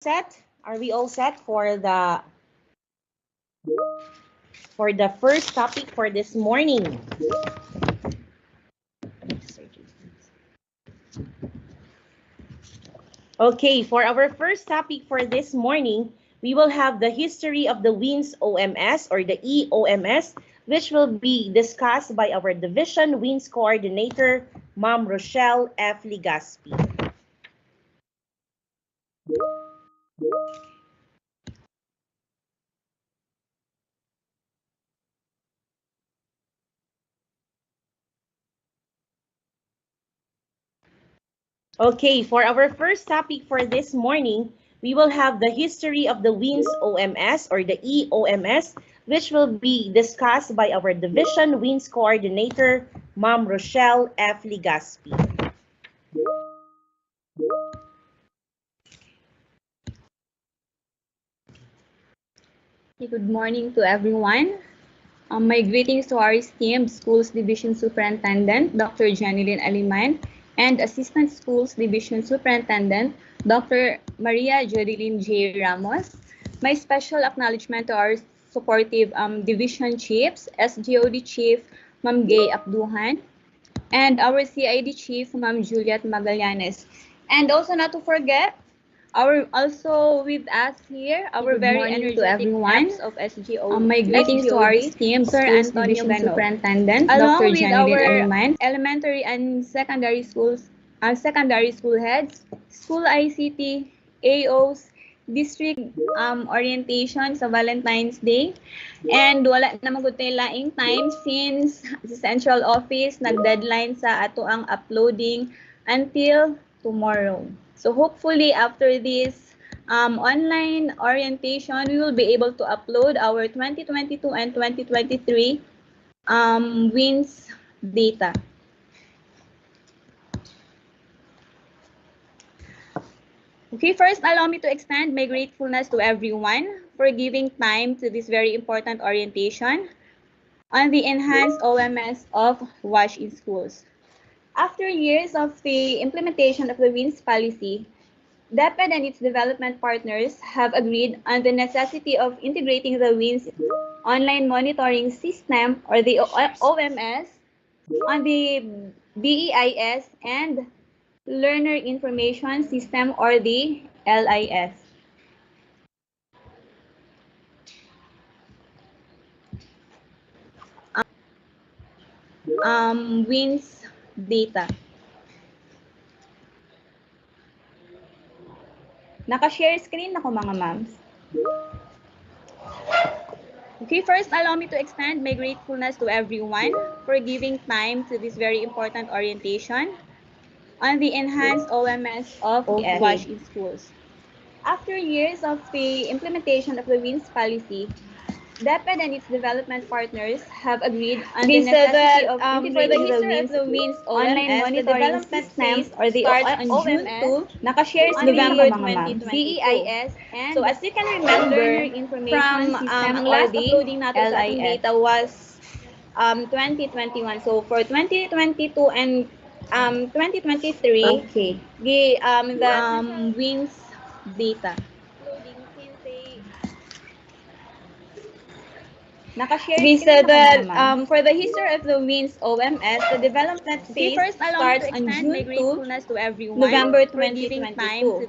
set? Are we all set for the first topic for this morning? Okay, for our first topic for this morning, we will have the history of the WIS OMS or the EOMS, which will be discussed by our Division WIS Coordinator, Ma'am Rochelle F. Ligaspi. Okay, for our first topic for this morning, we will have the history of the WIS OMS or the EOMS, which will be discussed by our Division WIS Coordinator, Ma'am Rochelle F. Ligaspi. Good morning to everyone. My greetings to our esteemed Schools Division Superintendent, Dr. Janilyn Aliman, and Assistant Schools Division Superintendent, Dr. Maria Jodeline J. Ramos. My special acknowledgement to our supportive Division Chiefs, SGOD Chief, Ma'am Gay Abduhan, and our CID Chief, Ma'am Juliet Magallanes. And also not to forget, also with us here, our very energetic reps of SGO. My greetings to our esteemed Sir Antonio Superintendent, Dr. Janilyn Aliman, elementary and secondary school heads, school ICT, AOs, district orientation sa Valentine's Day. And wala na magutay laing time since sa central office nag-deadline sa ato ang uploading until tomorrow. So hopefully after this online orientation, we will be able to upload our 2022 and 2023 WIS data. Okay, first allow me to extend my gratefulness to everyone for giving time to this very important orientation on the enhanced OMS of WIS in schools. After years of the implementation of the WIS policy, DepEd and its development partners have agreed on the necessity of integrating the WIS online monitoring system or the OMS on the BEIS and Learner Information System or the LIS. WIS data. Naka-share screen ako mga ma'ams. Okay, first allow me to extend my gratefulness to everyone for giving time to this very important orientation on the enhanced OMS of WIS in schools. After years of the implementation of the WIS policy, DepEd and its development partners have agreed on the necessity of integrating the WIS online monitoring system or the OMS naka-share November 2022. BEIS and so as you can remember from ang last uploading natin sa ating data was 2021. So for 2022 and 2023, okay, the WIS data. We said that for the history of the WIS OMS, the development phase starts on June 2 to November 2022.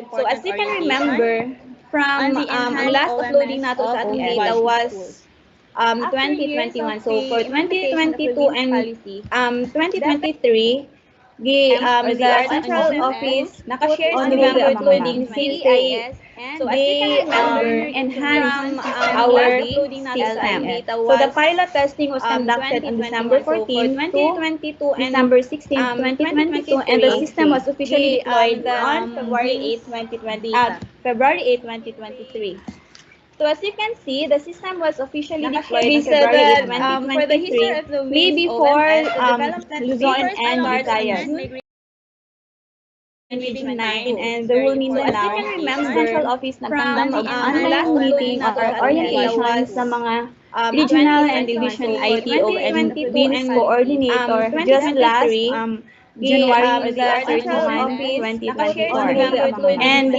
So as you can remember, from ang last uploading nato sa ating data was 2021. So for 2022 and 2023, the central office naka-share on November including CEIS. So as you can remember, enhance our system. So the pilot testing was conducted on December 14 to December 16, 2022, and the system was officially deployed on February 8, 2023. So as you can see, the system was officially deployed on February 8, 2023, way before Luzon and Visayas. 9 and there will be no as you can remember, central office nagtanda ng online meeting or orientation sa mga regional and division ITO and WIS coordinator just last January 31, 2024. And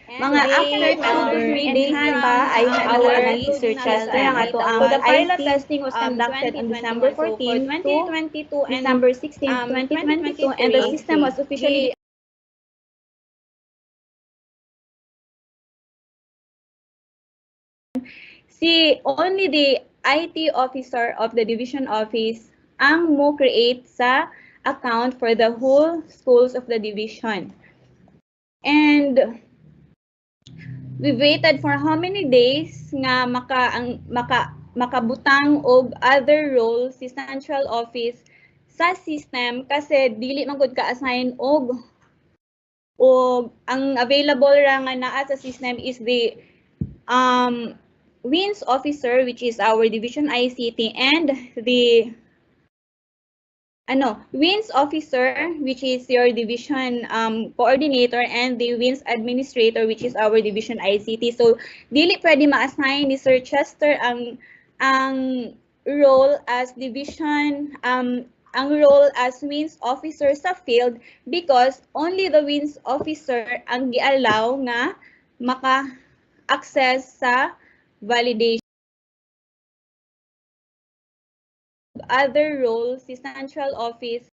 Mga after 2 to 3 days pa ay our researchers ang ato ang the pilot testing was conducted on December 14 to December 16, 2022 and the system was officially only the IT officer of the division office ang mo create sa account for the whole schools of the division. And we waited for how many days nga makabutang og other role si central office sa system kasi dili man gud ka-assign og ang available ra nga naa sa system is the WIS officer, which is our division ICT, and the WIS officer, which is your division coordinator, and the WIS administrator, which is our division ICT. So dili pwede ma-assign ni Sir Chester ang role as division ang role as WIS officer sa field because only the WIS officer ang gi-allow nga maka-access sa validation. Other roles, si central office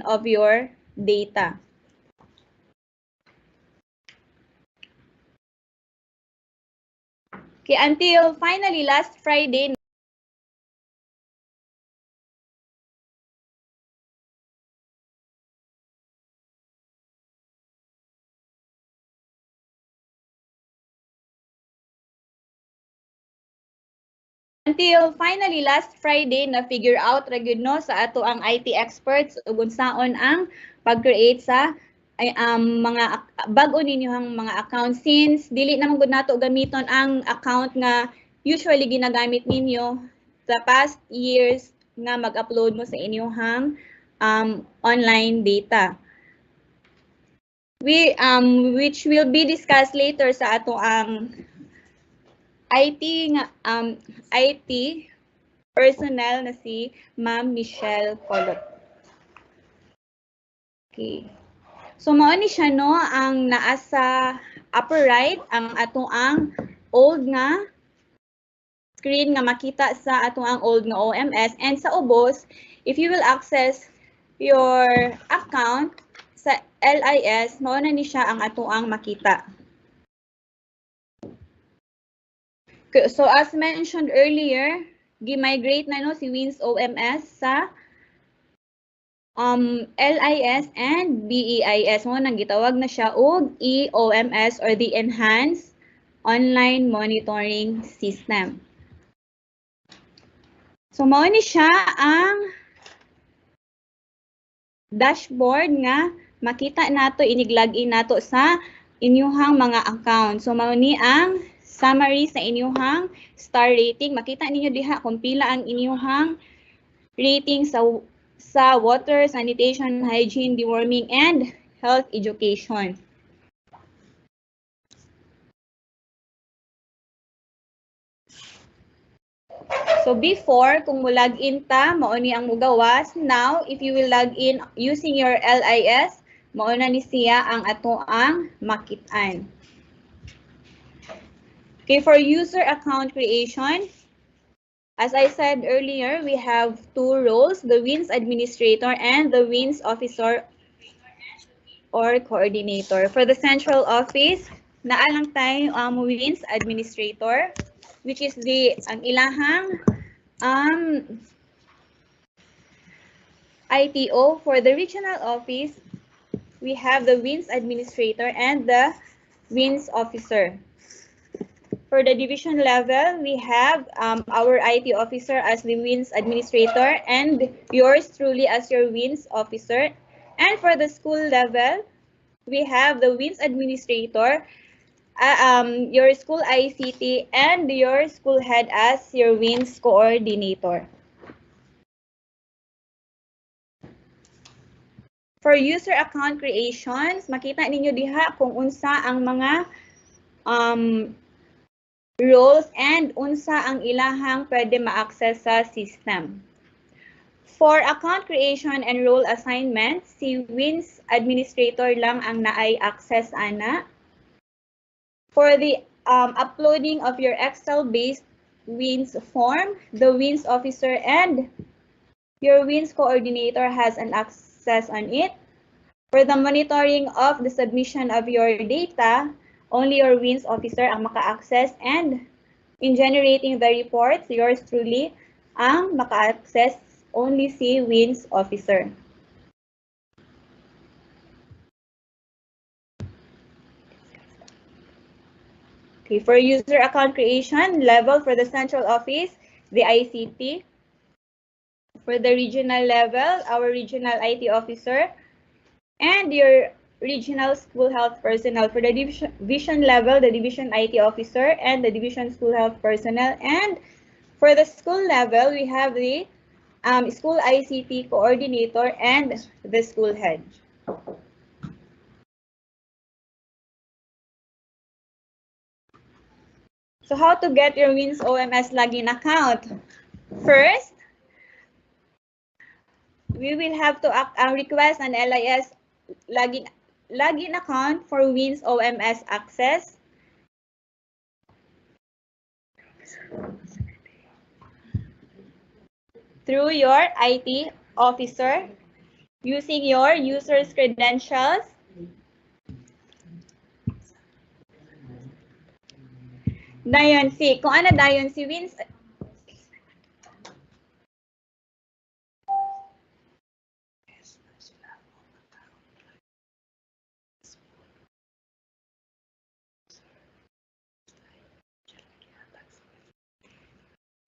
of your data. Okay, until finally last Friday, na figure out ra gyud no sa ato ang IT experts ug unsaon ang pag-create sa mga bag-o ninyong mga account since dili naman gud nato gamiton ang account nga usually ginagamit ninyo sa past years nga mag-upload mo sa inyong online data. Which will be discussed later sa ato ang IT personnel na si Ma'am Michelle Colot. Okay. So mao ni siya no ang naa sa upper right ang ato ang old nga screen nga makita sa ato ang old nga OMS and sa ubos if you will access your account sa LIS mao na ni siya ang ato ang makita. So as mentioned earlier, gi-migrate na no si WIS OMS sa LIS and BEIS mo nang gitawag na siya og EOMS or the Enhanced Online Monitoring System. So mao ni siya ang dashboard nga makita nato inig-login nato sa inyuhang mga account. So mao ni ang summary sa inyuhang star rating. Makita ninyo diha kung pila ang inyuhang rating sa water, sanitation, hygiene, deworming, and health education. So before, kung mo log in ta, mao ni ang mugawas. Now, if you will log in using your LIS, mao na ni siya ang ato ang makitaan. Okay, for user account creation, as I said earlier, we have two roles, the WIS administrator and the WIS officer or coordinator. For the central office, naa lang tayo WIS administrator, which is ang ilahang ITO. For the regional office, we have the WIS administrator and the WIS officer. For the division level, we have our IT officer as the WIS administrator and yours truly as your WIS officer. And for the school level, we have the WIS administrator, your school ICT, and your school head as your WIS coordinator. For user account creations, makita ninyo diha kung unsa ang mga roles and unsa ang ilahang pwede ma-access sa system. For account creation and role assignment, si WIS administrator lang ang naay access ana. For the uploading of your Excel-based WIS form, the WIS officer and your WIS coordinator has an access on it. For the monitoring of the submission of your data, only your WIS officer ang maka-access, and in generating the reports, yours truly ang maka-access, only si WIS officer. Okay, for user account creation level, for the central office, the ICT. For the regional level, our regional IT officer, and your regional school health personnel. For the division level, the division IT officer and the division school health personnel. And for the school level, we have the school ICT coordinator and the school head. So how to get your WIS OMS login account? First, we will have to request an LIS login account for WIS OMS access. Through your IT officer using your user's credentials. Dayon si, kung ano dayon si WIS.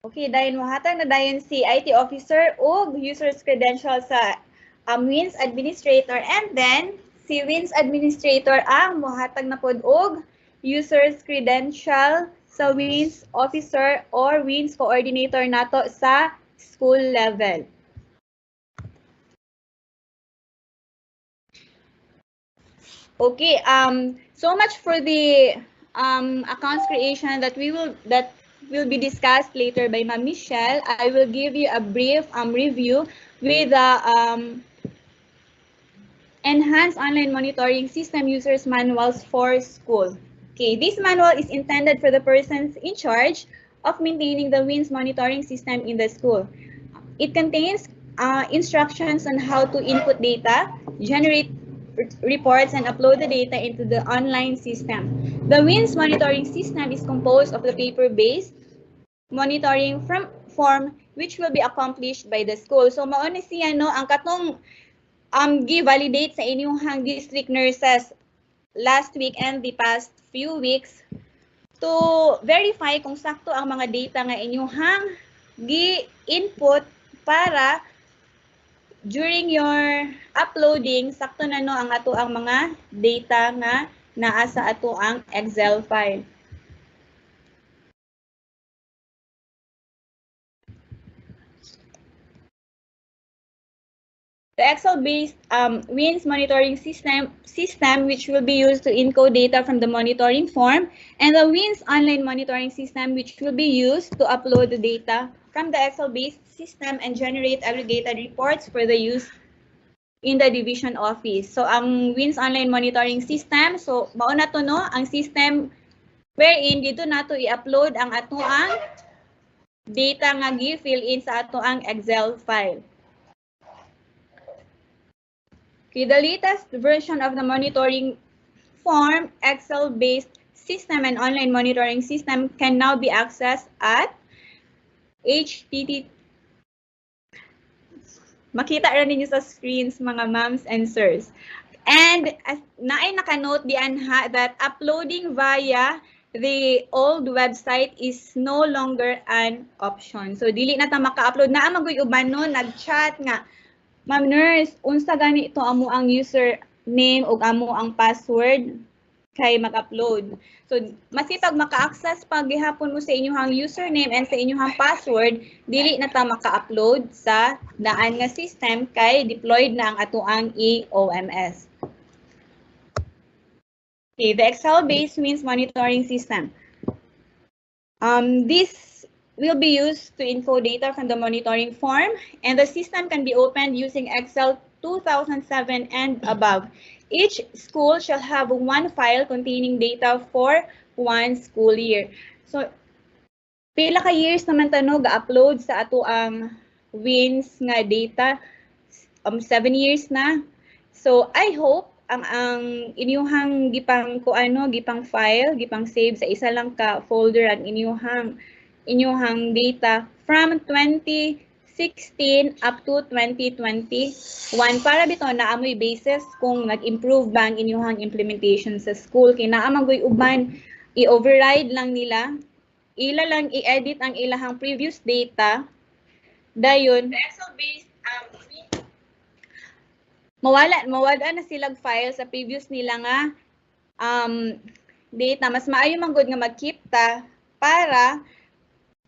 Okay, dayon mohatag na dayon si IT officer o user's credentials sa WIS administrator, and then si WIS administrator ang mohatag na pod og user's credential sa WIS officer or WIS coordinator nato sa school level. Okay, so much for the accounts creation that will be discussed later by Ma'am Michelle. I will give you a brief review with the Enhanced Online Monitoring System Users Manuals for School. Okay, this manual is intended for the persons in charge of maintaining the WIS monitoring system in the school. It contains instructions on how to input data, generate reports, and upload the data into the online system. The WIS monitoring system is composed of the paper-based monitoring form which will be accomplished by the school. So mao ni siya no ang katong gi-validate sa inyong district nurses last week and the past few weeks to verify kung sakto ang mga data nga inyong gi-input para during your uploading, sakto na no ang ato ang mga data nga naa sa ato ang Excel file. The Excel-based WIS monitoring system which will be used to encode data from the monitoring form, and the WIS online monitoring system which will be used to upload the data from the Excel-based system and generate aggregated reports for the use in the division office. So ang WIS online monitoring system, so mao na to no ang system wherein dito nato i-upload ang ato ang data nga gi-fill in sa ato ang Excel file. Okay, the latest version of the monitoring form, Excel-based system and online monitoring system can now be accessed at Makita rin ninyo sa screens mga moms and sirs. And naay naka-note diyan that uploading via the old website is no longer an option. So dili na ta maka-upload na magoy uban no nag-chat nga Ma'am Nurse, unsa gani ito amo ang username ug amo ang password kay mag-upload. So, masipag maka-access pag gihapon mo sa inyong username and sa inyong password, dili na ta maka-upload sa daan nga system kay deployed na ang atoang OMS. Okay, the Excel-based WIS monitoring system. This will be used to info data from the monitoring form, and the system can be opened using Excel 2007 and above. Each school shall have one file containing data for one school year. So, pila ka years naman tano ga-upload sa ato ang WIS nga data? 7 years na. So, I hope ang inyuhang gipang gipang file, gipang save sa isa lang ka folder ang inyuhang data from 2016 up to 2021 para bitaw na amoy basis kung nag-improve ba ang inyuhang implementation sa school. Kaya naamagoy uban, i-override lang nila, ila lang i-edit ang ilahang previous data, dayon Excel-based mawala na silang file sa previous nila nga data. Mas maayo man gud nga mag-keep ta para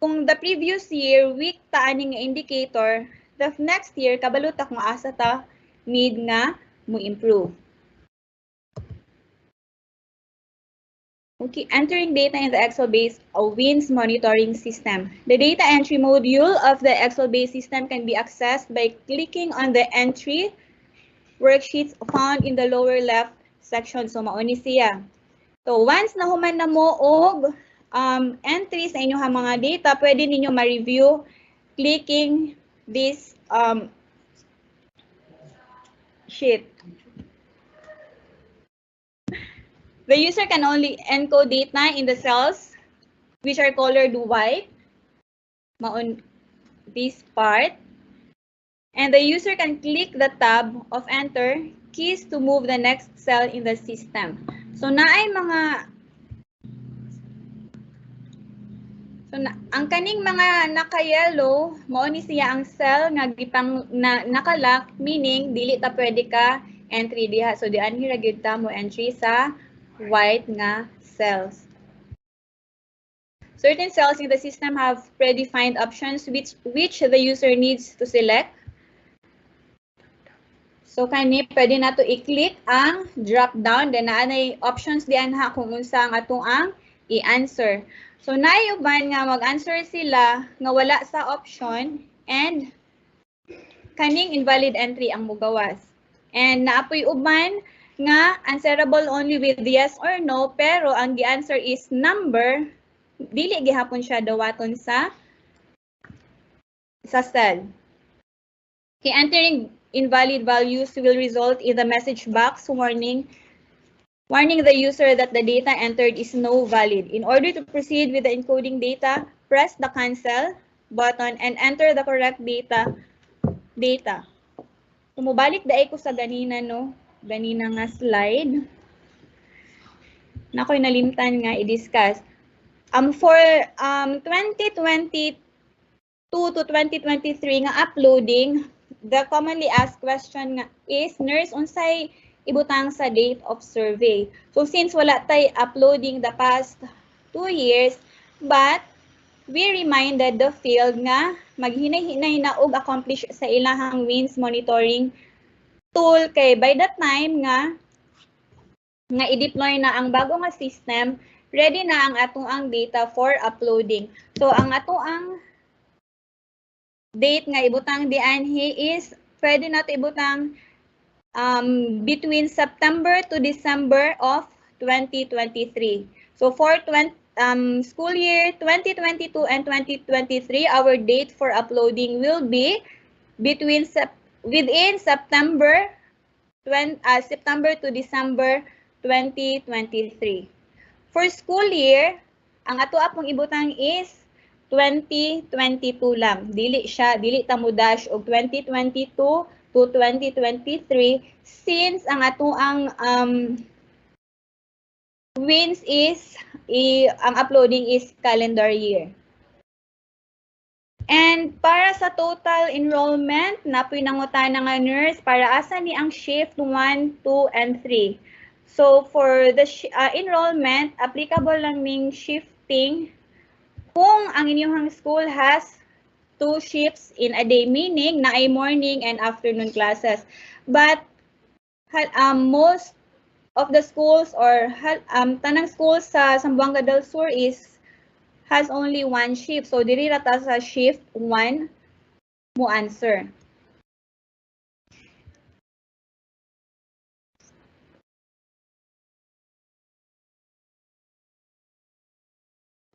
kung the previous year weak ta ani nga indicator, the next year kabalo ta kung asa ta need nga mo improve. Okay, entering data in the Excel-based WIS monitoring system. The data entry module of the Excel-based system can be accessed by clicking on the entry worksheets found in the lower left section. So, mauni siya. So, once nahuman na mo og entry sa inyong mga data, pwede ninyo ma-review clicking this sheet. The user can only encode data in the cells which are colored white, maun this part. And the user can click the tab of enter keys to move the next cell in the system. So naay mga ang kaning mga naka-yellow mao ni siya ang cell nga gipang nakalock, meaning dili ta pwede ka entry diha. So dian hira gyud ta mo entry sa white nga cells. Certain cells in the system have predefined options which the user needs to select. So kani pwede na to i-click ang drop down, then naanay options diyan ha kung unsa ang atong ang i-answer. So nayuban nga mag-answer sila nga wala sa option and kaning invalid entry ang mugawas. And naapoy uban nga answerable only with yes or no, pero ang gi-answer is number, dili gihapon siya dawaton sa cell. Okay, entering invalid values will result in the message box warning the user that the data entered is no valid. In order to proceed with the encoding data, press the cancel button and enter the correct data. Mubalik daay ko sa ganina no, ganina nga slide. Nakoy nalimtan nga i-discuss. For 2022 to 2023 nga uploading, the commonly asked question nga is, nurse, unsay ibutang sa date of survey? So since wala tay uploading the past 2 years, but we reminded the field nga maghinay-hinay na og accomplish sa ilahang WIS monitoring tool kay by that time nga i-deploy na ang bago nga system, ready na ang atong ang data for uploading. So ang atong ang date nga ibutang dianhi is pwede nato ibutang between September to December of 2023. So for school year 2022 and 2023, our date for uploading will be within September to December 2023. For school year, ang ato apong ibutang is 2022 lang. Dili ta mo dash og 2022 to 2023 since ang ato ang WIS is ang uploading is calendar year. And para sa total enrollment, napoy nangutan nga nurse, para asa ni ang shift 1, 2, and 3. So for the enrollment, applicable lang ning shifting kung ang inyong school has 2 shifts in a day, meaning na ay morning and afternoon classes. But most of the schools or tanang schools sa Zamboanga del Sur has only 1 shift. So diri rata sa shift 1 mo answer.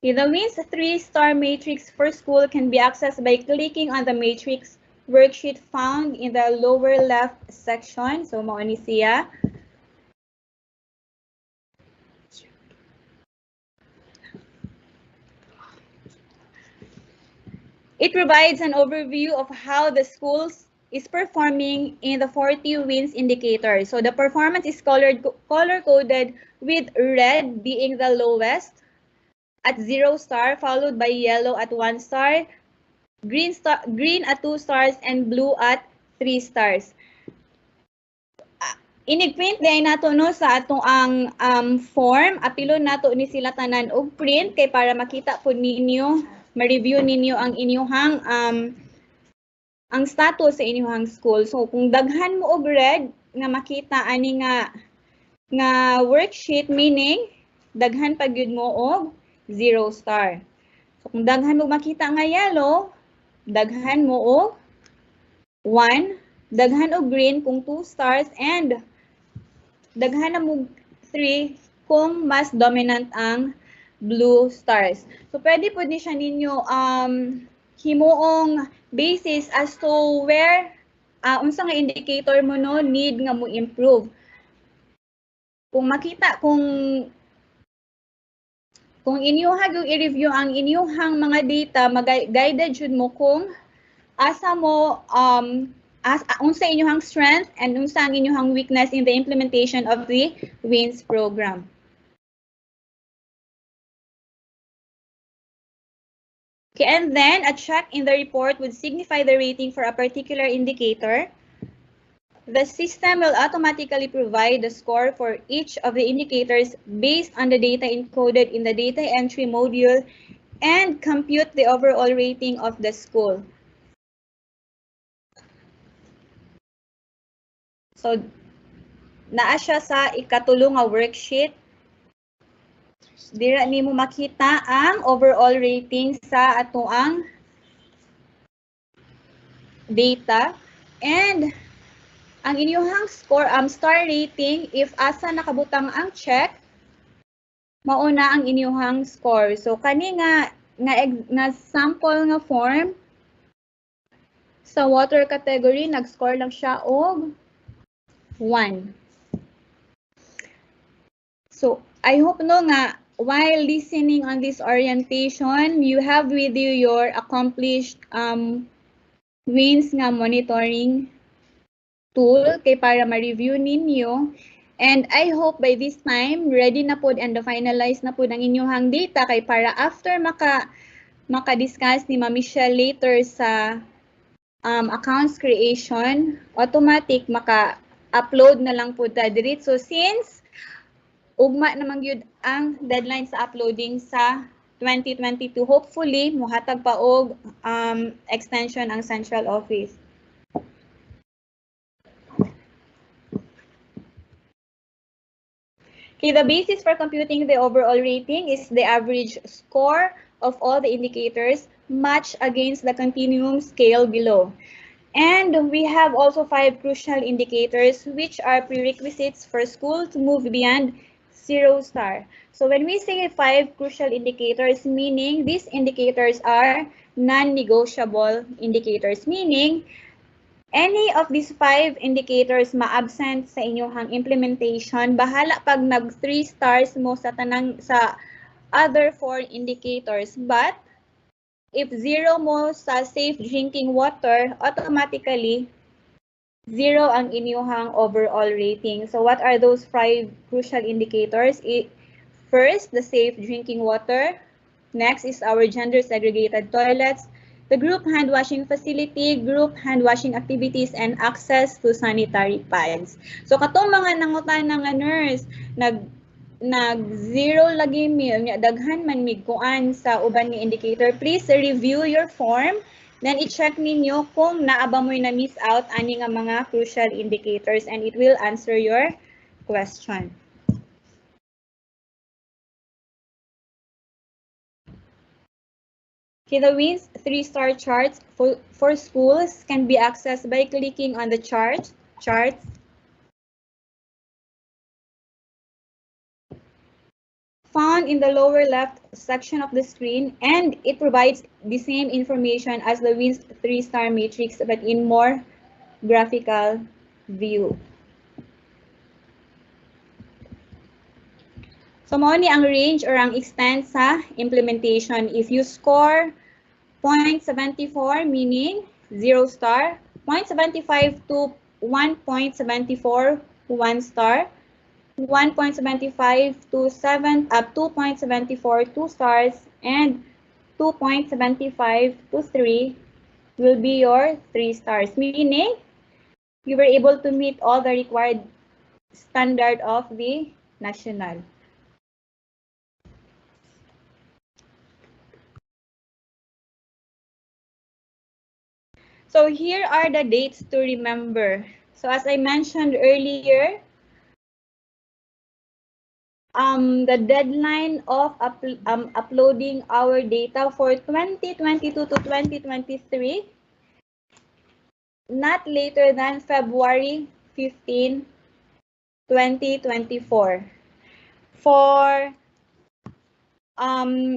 The WIS 3-star matrix for school can be accessed by clicking on the matrix worksheet found in the lower left section. So mao ni siya. It provides an overview of how the schools is performing in the 40 WINS indicators. So the performance is color-coded with red being the lowest at 0 star, followed by yellow at 1 star, green at 2 stars, and blue at 3 stars. Inig-print din nato no sa atong ang form, apilo nato ni sila tanan og print kay para makita po ninyo, ma-review ninyo ang inyong ang status sa inyong school. So kung daghan mo og red nga makita ani nga worksheet, meaning daghan pag yun mo og 0 star. So kung daghan mo makita nga yellow, daghan mo og 1, daghan og green kung 2 stars, and daghan na mo 3 kung mas dominant ang blue stars. So pwede po ni siya ninyo himuong basis as to where unsa nga indicator mo no need nga mo improve. Kung makita kung inyuhag yung i-review ang inyuhang mga data, mag-guided jud mo kung asa mo unsa inyuhang strength and unsa ang inyuhang weakness in the implementation of the WIS program. Okay, and then a check in the report would signify the rating for a particular indicator. The system will automatically provide the score for each of the indicators based on the data encoded in the data entry module and compute the overall rating of the school. So, naa siya sa ikatulong nga worksheet. Dira nimo makita ang overall rating sa atoang data, and ang inyong score star rating, if asa nakabutang ang check, mauna ang inyong score. So kani nga sample nga form sa water category, nag-score lang siya og 1. So I hope no nga while listening on this orientation, you have with you your accomplished WIS nga monitoring tool kay para ma-review ninyo. And I hope by this time, ready na po and finalize na po ang inyong data kay para after maka-discuss ni Ma'am Michelle later sa accounts creation, automatic maka-upload na lang po ta diretso. So since ugma naman yun ang deadline sa uploading sa 2022, hopefully muhatag pa og extension ang central office. Okay, the basis for computing the overall rating is the average score of all the indicators matched against the continuum scale below. And we have also 5 crucial indicators which are prerequisites for school to move beyond 0 star. So when we say 5 crucial indicators, meaning these indicators are non-negotiable indicators, meaning any of these 5 indicators ma-absent sa inyong implementation, bahala pag nag 3 stars mo sa other 4 indicators. But if 0 mo sa safe drinking water, automatically 0 ang inyong overall rating. So what are those 5 crucial indicators? First, the safe drinking water. Next is our gender segregated toilets. the group hand washing facility, group hand washing activities, and access to sanitary pads. So katong mga nangutan nga nurse, nag-zero lagi mi, daghan man mig kuan sa uban nga indicator. Please review your form. Then i-check ninyo kung naaba mo'y na-miss out ani nga mga crucial indicators and it will answer your question. Okay, the WIS 3-star charts for schools can be accessed by clicking on the charts found in the lower left section of the screen, and it provides the same information as the WIS 3-star matrix but in more graphical view. So mao ni ang range or ang extent sa implementation. If you score 0.74 meaning 0 star, 0.75 to 1.74 1 star, 1.75 to 2.74 2 stars, and 2.75 to 3 will be your 3 stars, meaning you were able to meet all the required standard of the national. So here are the dates to remember. So as I mentioned earlier, the deadline of uploading our data for 2022 to 2023, not later than February 15, 2024. For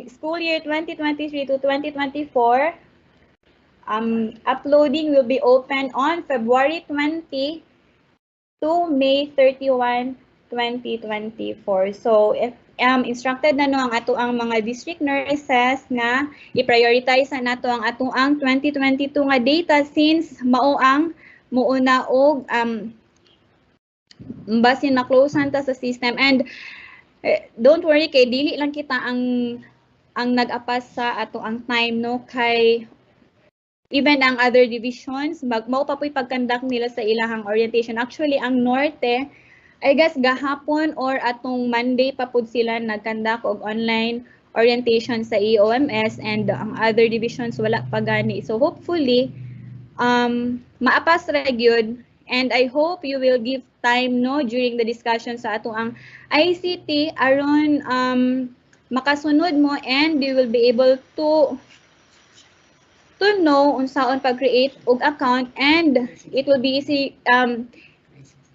school year 2023 to 2024, uploading will be open on February 20 to May 31, 2024. So if instructed na no ang ato ang mga district nurses na i-prioritize na nato ang ato ang 2022 nga data since mao ang muuna og basin na closean ta sa system. And don't worry kay dili lang kita ang nag-apas sa ato ang time no, kay even ang other divisions mao pa po'y pagkandak nila sa ilahang orientation. Actually ang norte, I guess gahapon or atong Monday pa pud sila nagkandak og online orientation sa OMS, and ang other divisions wala pa gani. So hopefully maapas ra gyud, and I hope you will give time no during the discussion sa ato ang ICT aron makasunod mo, and you will be able to know unsaon pag-create og account, and it will be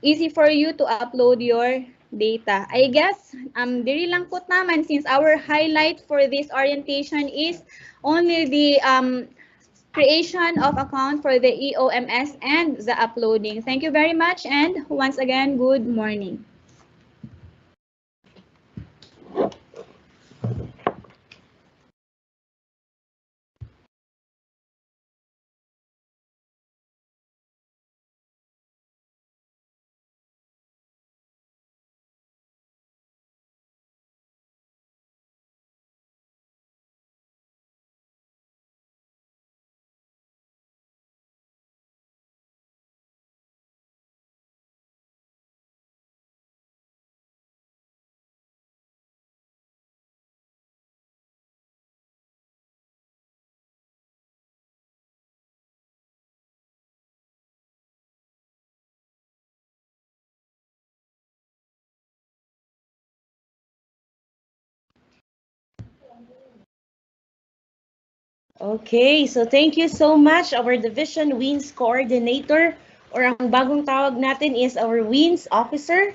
easy for you to upload your data. I guess diri lang put naman since our highlight for this orientation is only the creation of account for the OMS and the uploading. Thank you very much, and once again, good morning. Okay, so thank you so much, our Division WINS Coordinator, or ang bagong tawag natin is our WINS Officer,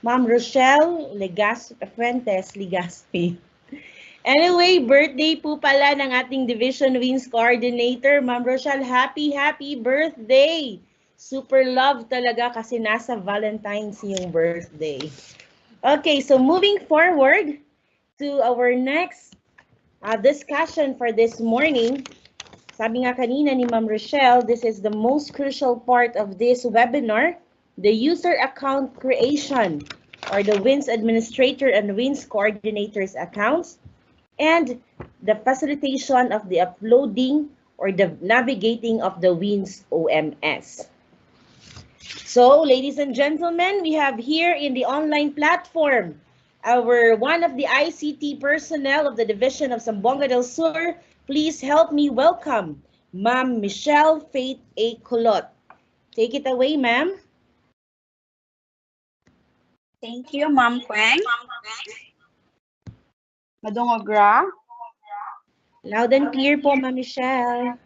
Ma'am Rochelle Legaspi. Anyway, birthday po pala ng ating Division WINS Coordinator, Ma'am Rochelle. Happy birthday! Super love talaga kasi nasa Valentine's yung birthday. Okay, so moving forward to our next discussion for this morning. Sabi nga kanina ni Ma'am Rochelle, this is the most crucial part of this webinar, the user account creation, or the WINS administrator and WINS coordinators accounts, and the facilitation of the uploading or the navigating of the WIS OMS. So, ladies and gentlemen, we have here in the online platform one of the ICT personnel of the Division of Zamboanga del Sur. Please help me welcome Ma'am Michelle Faith A. Culot. Take it away, ma'am. Thank you, Ma'am Quang. Madungogra. Loud and clear po, Ma'am Michelle.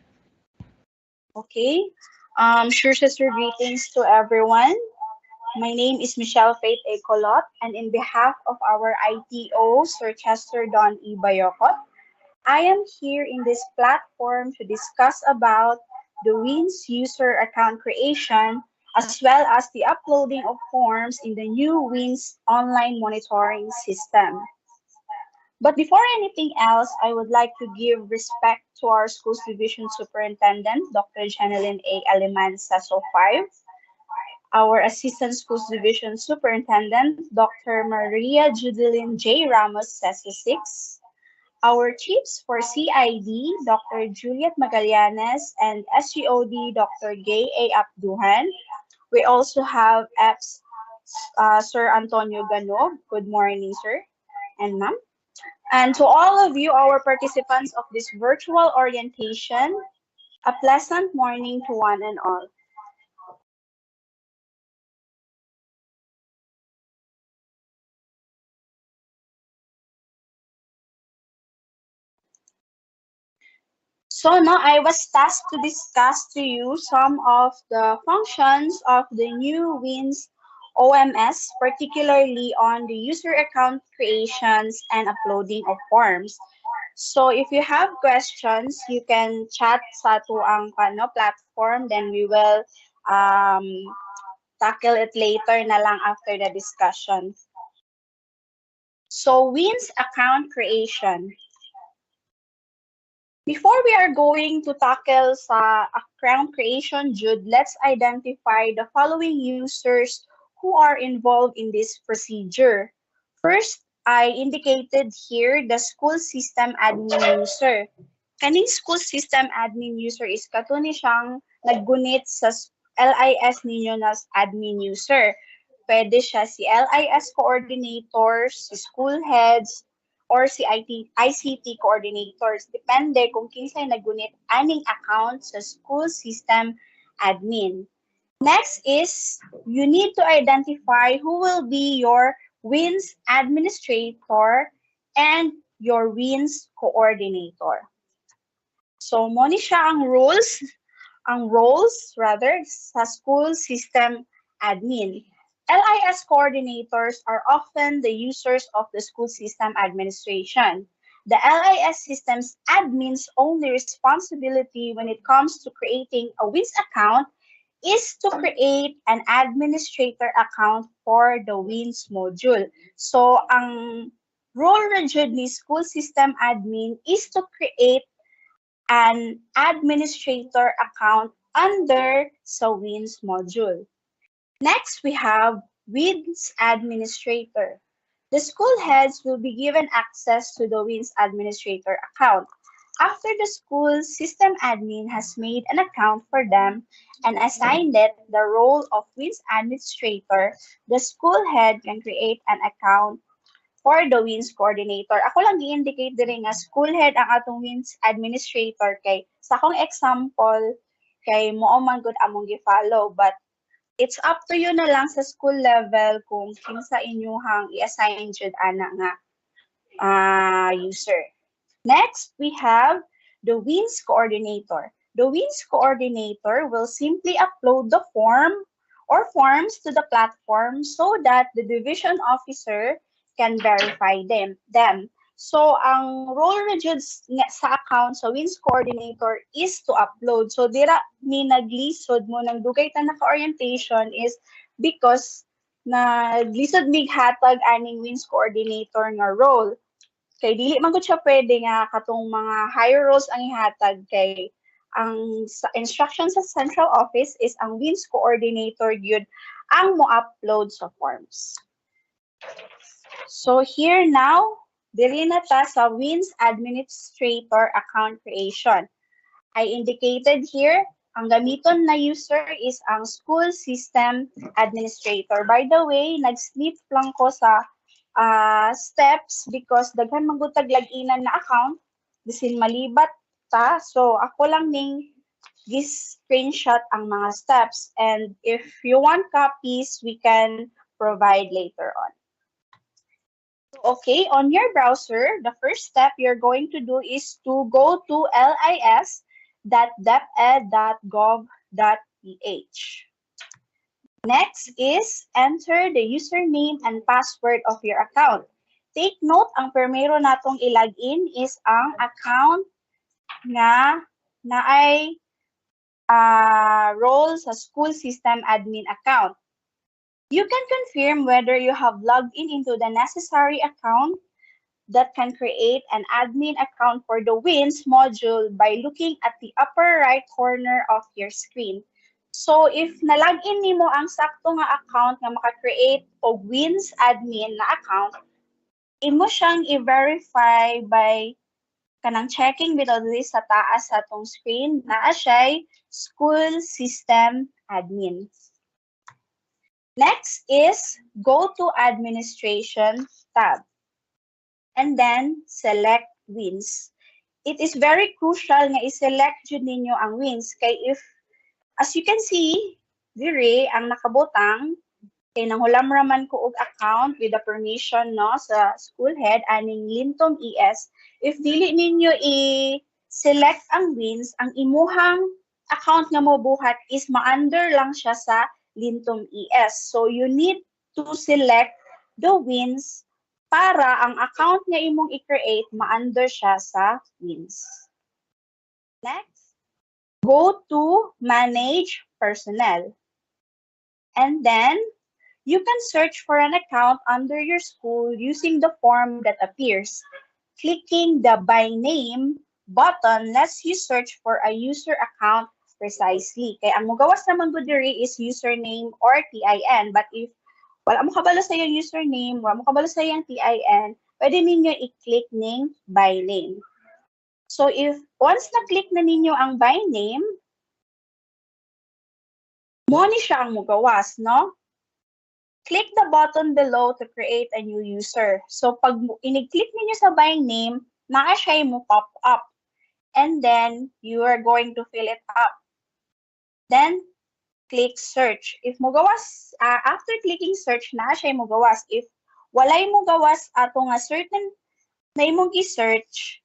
Okay. Sure sister greetings to everyone. My name is Michelle Faith A. Colot, and in behalf of our ITO, Sir Chester Don E. Bayokot, I am here in this platform to discuss about the WIS user account creation, as well as the uploading of forms in the new WIS online monitoring system. But before anything else, I would like to give respect to our Schools Division Superintendent, Dr. Janeline A. Aliman, SESO 5, our Assistant Schools Division Superintendent, Dr. Maria Judeline J. Ramos, SESO 6, our Chiefs for CID, Dr. Juliet Magallanes, and SGOD, Dr. Gay A. Abduhan. We also have EPS, Sir Antonio Ganog. Good morning, sir and ma'am. And to all of you, our participants of this virtual orientation, a pleasant morning to one and all. So now I was tasked to discuss to you some of the functions of the new WIS OMS, particularly on the user account creations and uploading of forms. So if you have questions, you can chat sa tuang platform, then we will tackle it later na lang after the discussion. So WIS account creation. Before we are going to tackle sa account creation, Jude, let's identify the following users who are involved in this procedure. First, I indicated here the school system admin user. Kaning school system admin user is katuni siyang naggunit sa LIS ninyo na admin user. Pwede siya si LIS coordinators, si school heads, or si ICT coordinators. Depende kung kinsay nagunit aning account sa school system admin. Next is, you need to identify who will be your WIS administrator and your WIS coordinator. So, mo ni siya ang roles sa school system admin. LIS coordinators are often the users of the school system administration. The LIS system's admin's only responsibility when it comes to creating a WIS account is to create an administrator account for the WIS module. So, ang role na jud ni school system admin is to create an administrator account under sa WIS module. Next, we have WIS administrator. The school heads will be given access to the WIS administrator account. After the school system admin has made an account for them and assigned it the role of WIS administrator, the school head can create an account for the WIS coordinator. Ako lang i-indicate din nga school head ang atong WIS administrator kay sa akong example kay mo man gud among gi-follow, but it's up to you na lang sa school level kung kinsa inyuhang i-assign jud ana nga user. Next, we have the WIS coordinator. The WIS coordinator will simply upload the form or forms to the platform so that the division officer can verify them. So, ang role na jud sa account sa WIS coordinator is to upload. So, dira ni naglisod mo ng dugay ta naka-orientation is because naglisod mig hatag aning WIS coordinator nga role. Kay dili man gud siya pwede nga katong mga higher roles ang ihatag kay ang instruction sa central office is ang WIS coordinator gyud ang mo-upload sa forms. So, here now, dili na ta sa WIS administrator account creation. I indicated here, ang gamiton na user is ang school system administrator. By the way, nag-slip lang ko sa steps because daghan magutag laginan na account, bisin malibat ta. So ako lang ning screenshot ang mga steps, and if you want copies, we can provide later on. Okay, on your browser, the first step you're going to do is to go to lis.deped.gov.ph. Next is enter the username and password of your account. Take note, ang primero natong ilagin is ang account na ay role sa school system admin account. You can confirm whether you have logged into the necessary account that can create an admin account for the WINS module by looking at the upper right corner of your screen. So if na-login nimo ang sakto nga account nga maka-create og WINS admin na account, imo siyang i-verify by kanang checking below this sa taas sa atong screen na siya'y school system admin. Next is go to administration tab and then select WINS. It is very crucial nga i-select yun ninyo ang WINS kay if, as you can see, dire ang nakabutang kay nanghulam raman ko og account with the permission no sa school head aning Lintom ES. If dili ninyo i-select ang WINS, ang imuhang account nga mo buhat is ma-under lang siya sa Lintom ES. So you need to select the WINS para ang account nga imong i-create ma-under siya sa WINS. Next, go to manage personnel. And then you can search for an account under your school using the form that appears. Clicking the by name button lets you search for a user account precisely. Kaya ang mugawas naman ko diri is username or TIN. But if wala mo kabalo sa yung username, wala mo kabalo sa yung TIN, pwede ninyo i-click ning by name. So if once na-click na ninyo ang by name, mo ni siya ang mugawas, no? Click the button below to create a new user. So pag inig-click ninyo sa by name, naa siya mo pop up. And then you are going to fill it up. Then click search. If mo gawas, after clicking search, naa siya mo gawas. If walay mo gawas ato nga certain na imong i-search,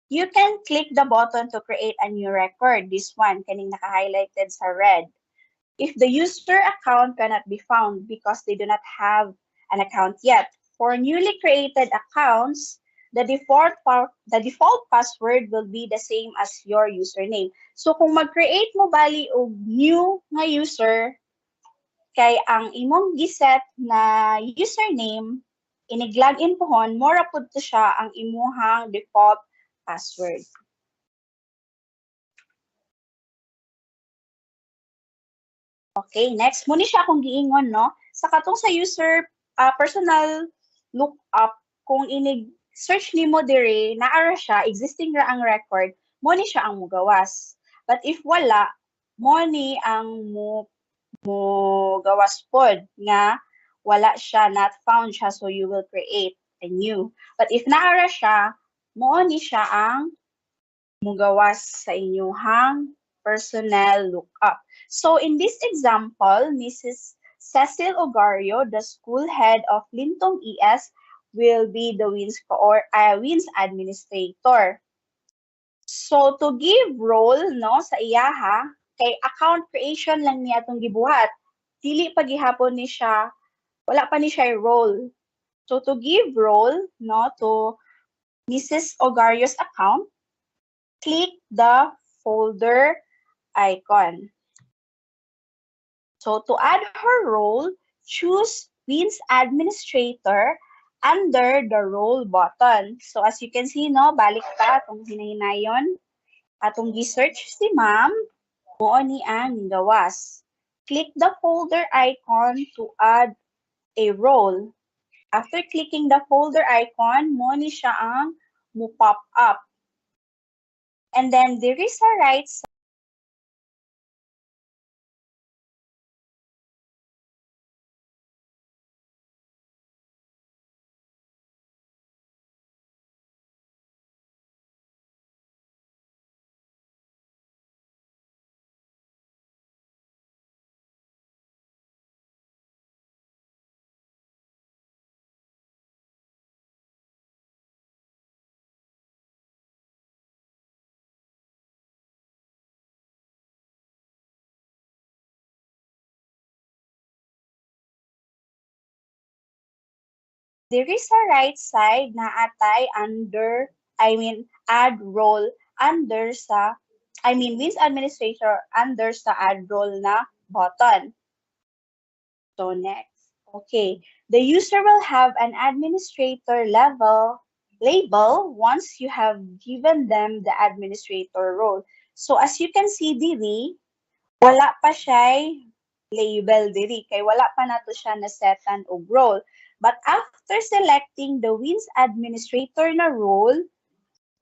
you can click the button to create a new record. This one, kaning naka-highlighted sa red. If the user account cannot be found because they do not have an account yet, for newly created accounts, the default password will be the same as your username. So kung mag-create mo bali og new nga user, kay ang imong giset na username, inig-login pohon, more pud to siya ang imuhang default password. Okay, next, muna siya akong giingon, no? Sa katong sa user personal lookup, kung inig-search ni mo dire, naara siya, existing ra ang record, mo ni siya ang mugawas. But if wala, mo ni ang mugawas pod nga wala siya, not found siya, so you will create a new. But if naara siya, mo ni siya ang mugawas sa inyuhang personnel lookup. So in this example, Mrs. Cecil Ogario, the school head of Lintom ES, will be the WINS administrator. So to give role no sa iyaha, kay account creation lang niya itong gibuhat. Dili pa gihapon ni siya, wala pa ni siya role. So to give role no to Mrs. Ogario's account, click the folder icon. So to add her role, choose WINS administrator under the role button. So as you can see, no, balik ta atong hinahinayon. Atong gi-search si ma'am, mo ni ang gawas. Click the folder icon to add a role. After clicking the folder icon, mo ni siya ang mo pop up. And then there is a right side. There is a right side na atay under, add role under sa, WIS administrator under sa add role na button. So next, okay, the user will have an administrator level label once you have given them the administrator role. So as you can see diri, wala pa siya label diri kay wala pa nato siya na setan og role. But after selecting the WIS administrator na role,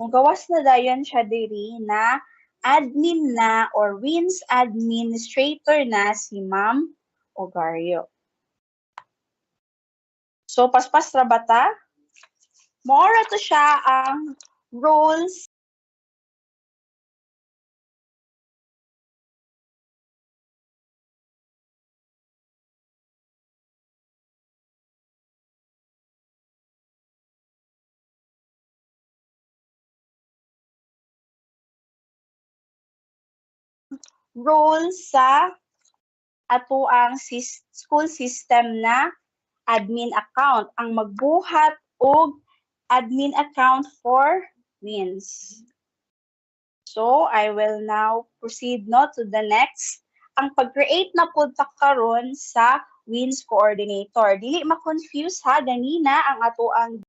kung gawas na dayon siya diri na admin na or WIS administrator na si Ma'am Ogario. So paspas ra bata? Mora to siya ang roles sa ato ang school system na admin account ang magbuhat og admin account for WIS. So I will now proceed no to the next. Ang pag-create na pud ta karon sa WIS coordinator. Dili ma-confuse ha, ganina ang ato ang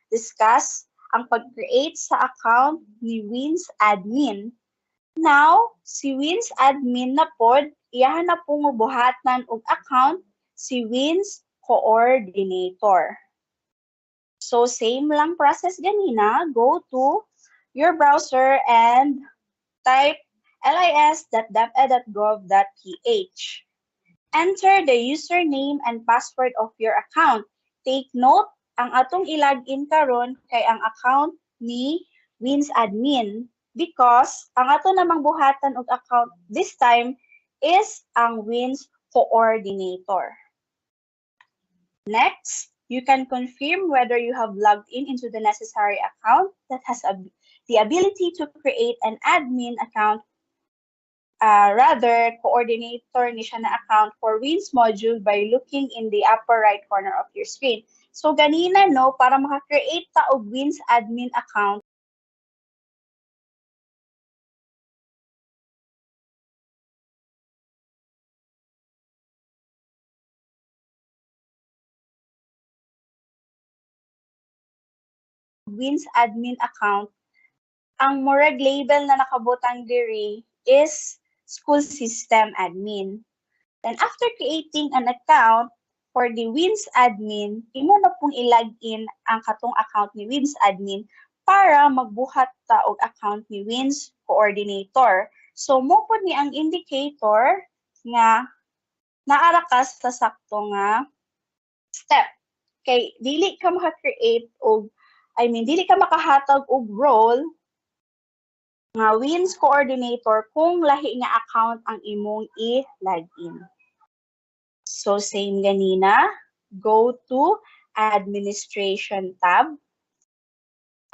discuss ang pag-create sa account ni WIS admin. Now, si WIS admin na pod, iyahan na pong buhatan og account si WIS coordinator. So same lang process ganina, go to your browser and type lis.deped.gov.ph. Enter the username and password of your account. Take note, ang atong ilagin karon kay ang account ni WIS admin because ang ato namang buhatan og account this time is ang WIS coordinator. Next, you can confirm whether you have logged in into the necessary account that has the ability to create an admin account. Rather, coordinator ni siya na account for WIS module by looking in the upper right corner of your screen. So ganina no, para maka-create ta og WIS admin account, ang murag label na nakabutang diri is school system admin. Then after creating an account for the WIS admin, imo na pong i-login ang katong account ni WIS admin para magbuhat ta og account ni WIS coordinator. So mo po ni ang indicator nga naara ka sa sakto nga step. Kay dili ka maka-create og dili ka makahatag og role nga WIS coordinator kung lahi nga account ang imong i-login. So same ganina, go to administration tab.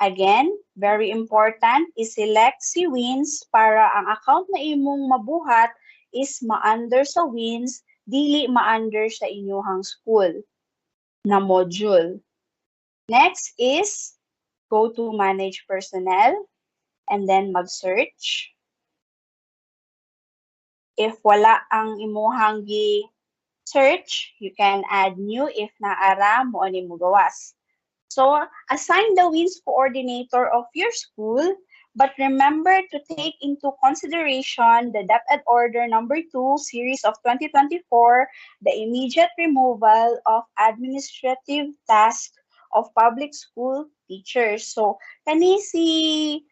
Again, very important, i-select si WIS para ang account na imong mabuhat is ma-under sa WIS, dili ma-under sa inyong school na module. Next is go to manage personnel and then mag-search. If wala ang imuhang search, you can add new if naara mo ani mo gawas. So, assign the WIS coordinator of your school, but remember to take into consideration the DepEd Order Number 2, Series of 2024, the immediate removal of administrative tasks of public school teachers. So, kani si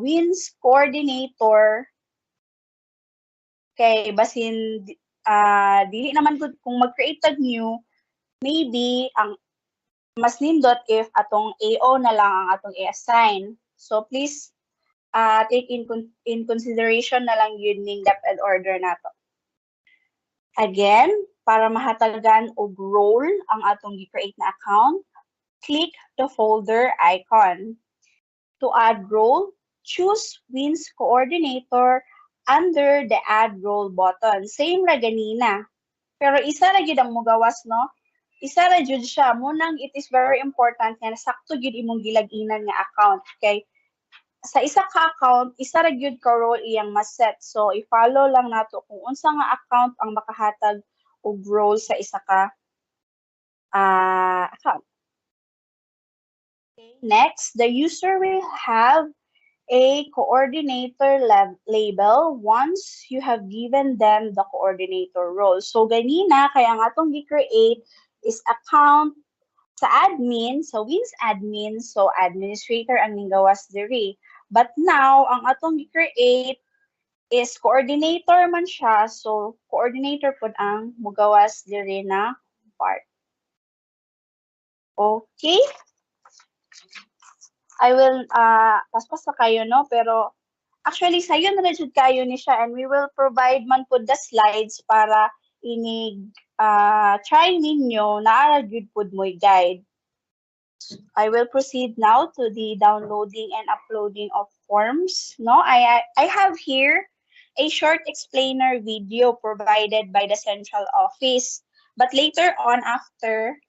WIS coordinator, kay basin dili naman gud kung mag-create tag new, maybe ang mas nindot if atong AO na lang ang atong i-assign. So please take in consideration na lang yun ning DepEd order nato. Again, para mahatagan og role ang atong gi-create na account, click the folder icon. To add role, choose WIS coordinator under the add role button. Same ra ganina. Pero isa ra gyud ang mugawas, no? Isa ra jud siya. Munang it is very important nga sakto gyud imong gilag-inan nga account. Okay? Sa isa ka account, isa ra gyud ka role iyang ma-set. So i-follow lang nato kung unsa nga account ang makahatag og role sa isa ka account. Okay. Next, the user will have a coordinator label once you have given them the coordinator role. So ganina kaya ang atong gi-create is account sa admin, so WIS admin, so administrator ang ninggawas diri. But now ang atong gi-create is coordinator man siya, so coordinator pud ang mugawas diri na part. Okay? I will paspas na kayo, no, pero actually sayo na jud kayo ni siya, and we will provide man pud the slides para inig try ninyo naara jud pud mo'y guide. I will proceed now to the downloading and uploading of forms. No, I have here a short explainer video provided by the central office. But later on, after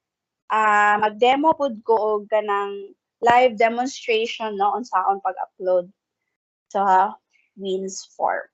mag-demo pud ko og ganang live demonstration, no, unsaon pag-upload sa WIS form.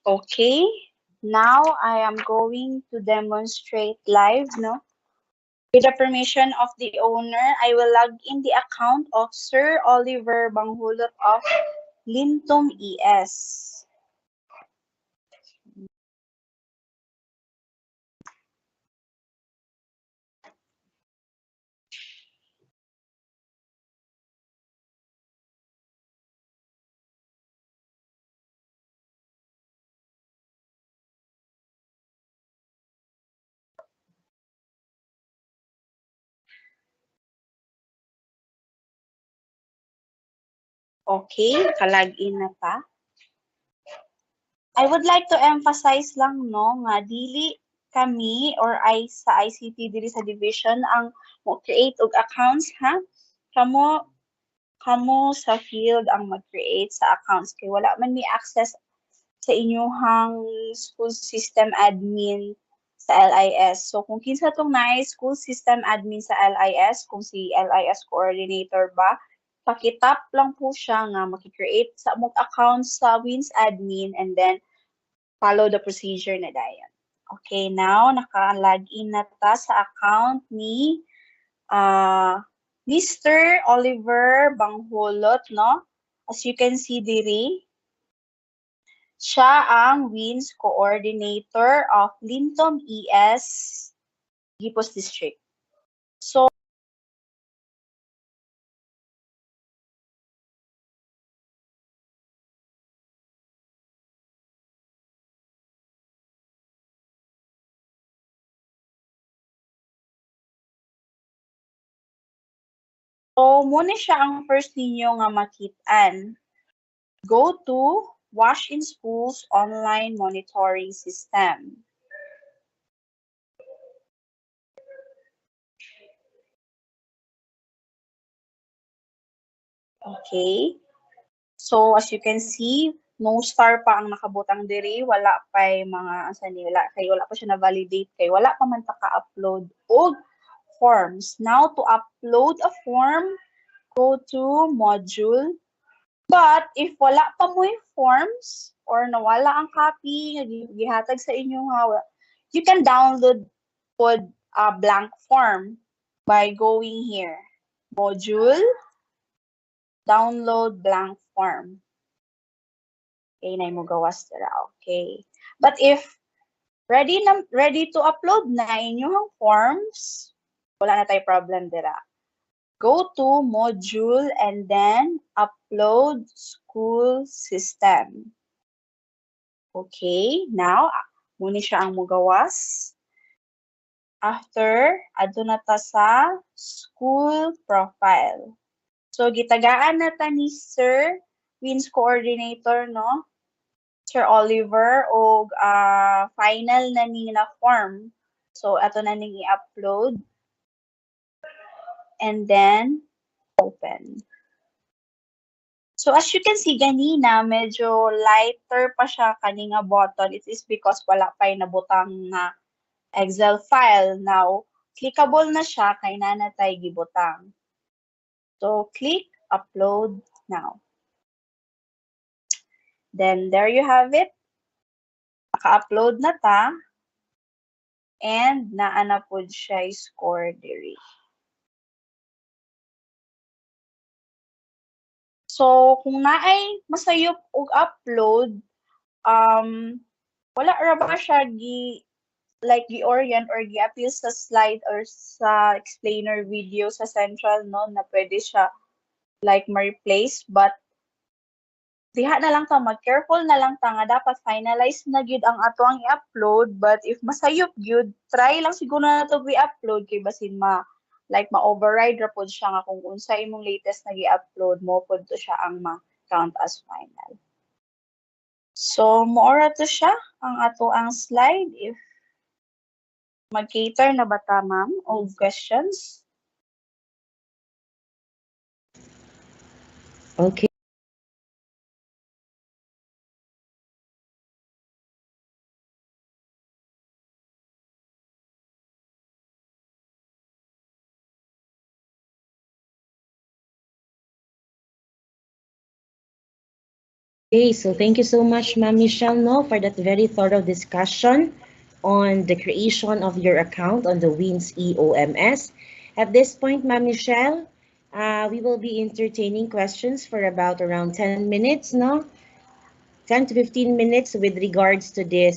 Okay, now I am going to demonstrate live, no? With the permission of the owner, I will log in the account of Sir Oliver Banghulot of Lintom ES. Okay, naka-login na pa. I would like to emphasize lang no nga dili kami or I sa ICT diri sa division ang mo create og accounts ha. Kamo sa field ang mag-create sa accounts kay wala man may access sa inyong school system admin sa LIS. So kung kinsa tong naay school system admin sa LIS, kung si LIS coordinator ba, pakitap lang po siya nga maki-create sa among account sa WIS admin and then follow the procedure na dayon. Okay, now naka-login na ta sa account ni Mr. Oliver Banghulot, no? As you can see diri, siya ang WIS coordinator of Lintom ES Gipos District. So, muna siya ang first ninyo nga makit-an. Go to WASH in Schools online monitoring system. Okay. So, as you can see, no star pa ang nakabutang diri, wala pa mga wala pa siya na-validate kay wala pa man ta ka-upload og forms. Now, to upload a form, go to module. But if wala pa mo yung forms or nawala ang copy nga gihatag sa inyo you can download pod a blank form by going here. Module, download blank form. Okay, na mo gawas dira. Okay. But if ready to upload na inyong forms, wala na tayo problem dira. Go to module and then upload school system. Okay, now muna siya ang mugawas. After, adto na ta sa school profile. So gitagaan na ta ni Sir WIS coordinator, no? Sir Oliver og final na ni na form. So ato na ning i-upload and then open. So as you can see ganina medyo lighter pa siya kani nga button. It is because wala pa nabutang na Excel file. Now clickable na siya kay nanatay gibutang. So click upload now. Then there you have it. Naka-upload na ta. And naa na pod siya score diri. So kung naay masayop og upload, wala ra ba siya gi-orient or gi-appeal sa slide or sa explainer video sa central, no, na pwede siya like ma-replace, but diha na lang ta mag-careful na lang ta nga dapat finalize na gyud ang ato ang i-upload, but if masayop gyud try lang siguro na to i-upload kay basin ma-override ra pod siya nga kung unsa imong latest na gi-upload mo pod to siya ang ma-count as final. So moora to siya ang ato ang slide. If mag-cater na ba ta, ma'am, o questions? Okay. Okay, so thank you so much, Ma'am Michelle, no, for that very thorough discussion on the creation of your account on the WINS EOMS. At this point, Ma'am Michelle, we will be entertaining questions for about around 10 minutes, no? 10 to 15 minutes with regards to this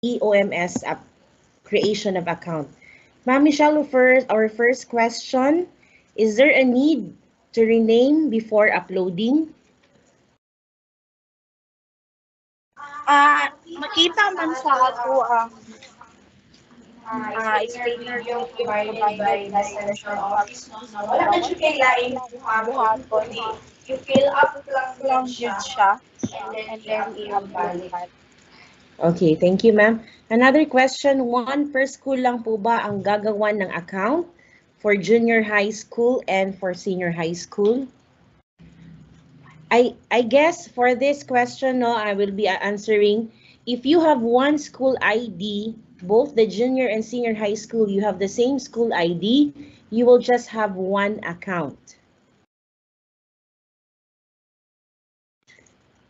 EOMS creation of account. Ma'am Michelle, our first question, is there a need to rename before uploading? Makita man sa ato ang explainer video provided by the central office no, na wala man siya kailaing buhaton, you fill up lang jud siya and then i-upload. Okay, thank you, ma'am. Another question, one per school lang po ba ang gagawan ng account for junior high school and for senior high school? I guess for this question, no, I will be answering, if you have one school ID, both the junior and senior high school, you have the same school ID, you will just have one account.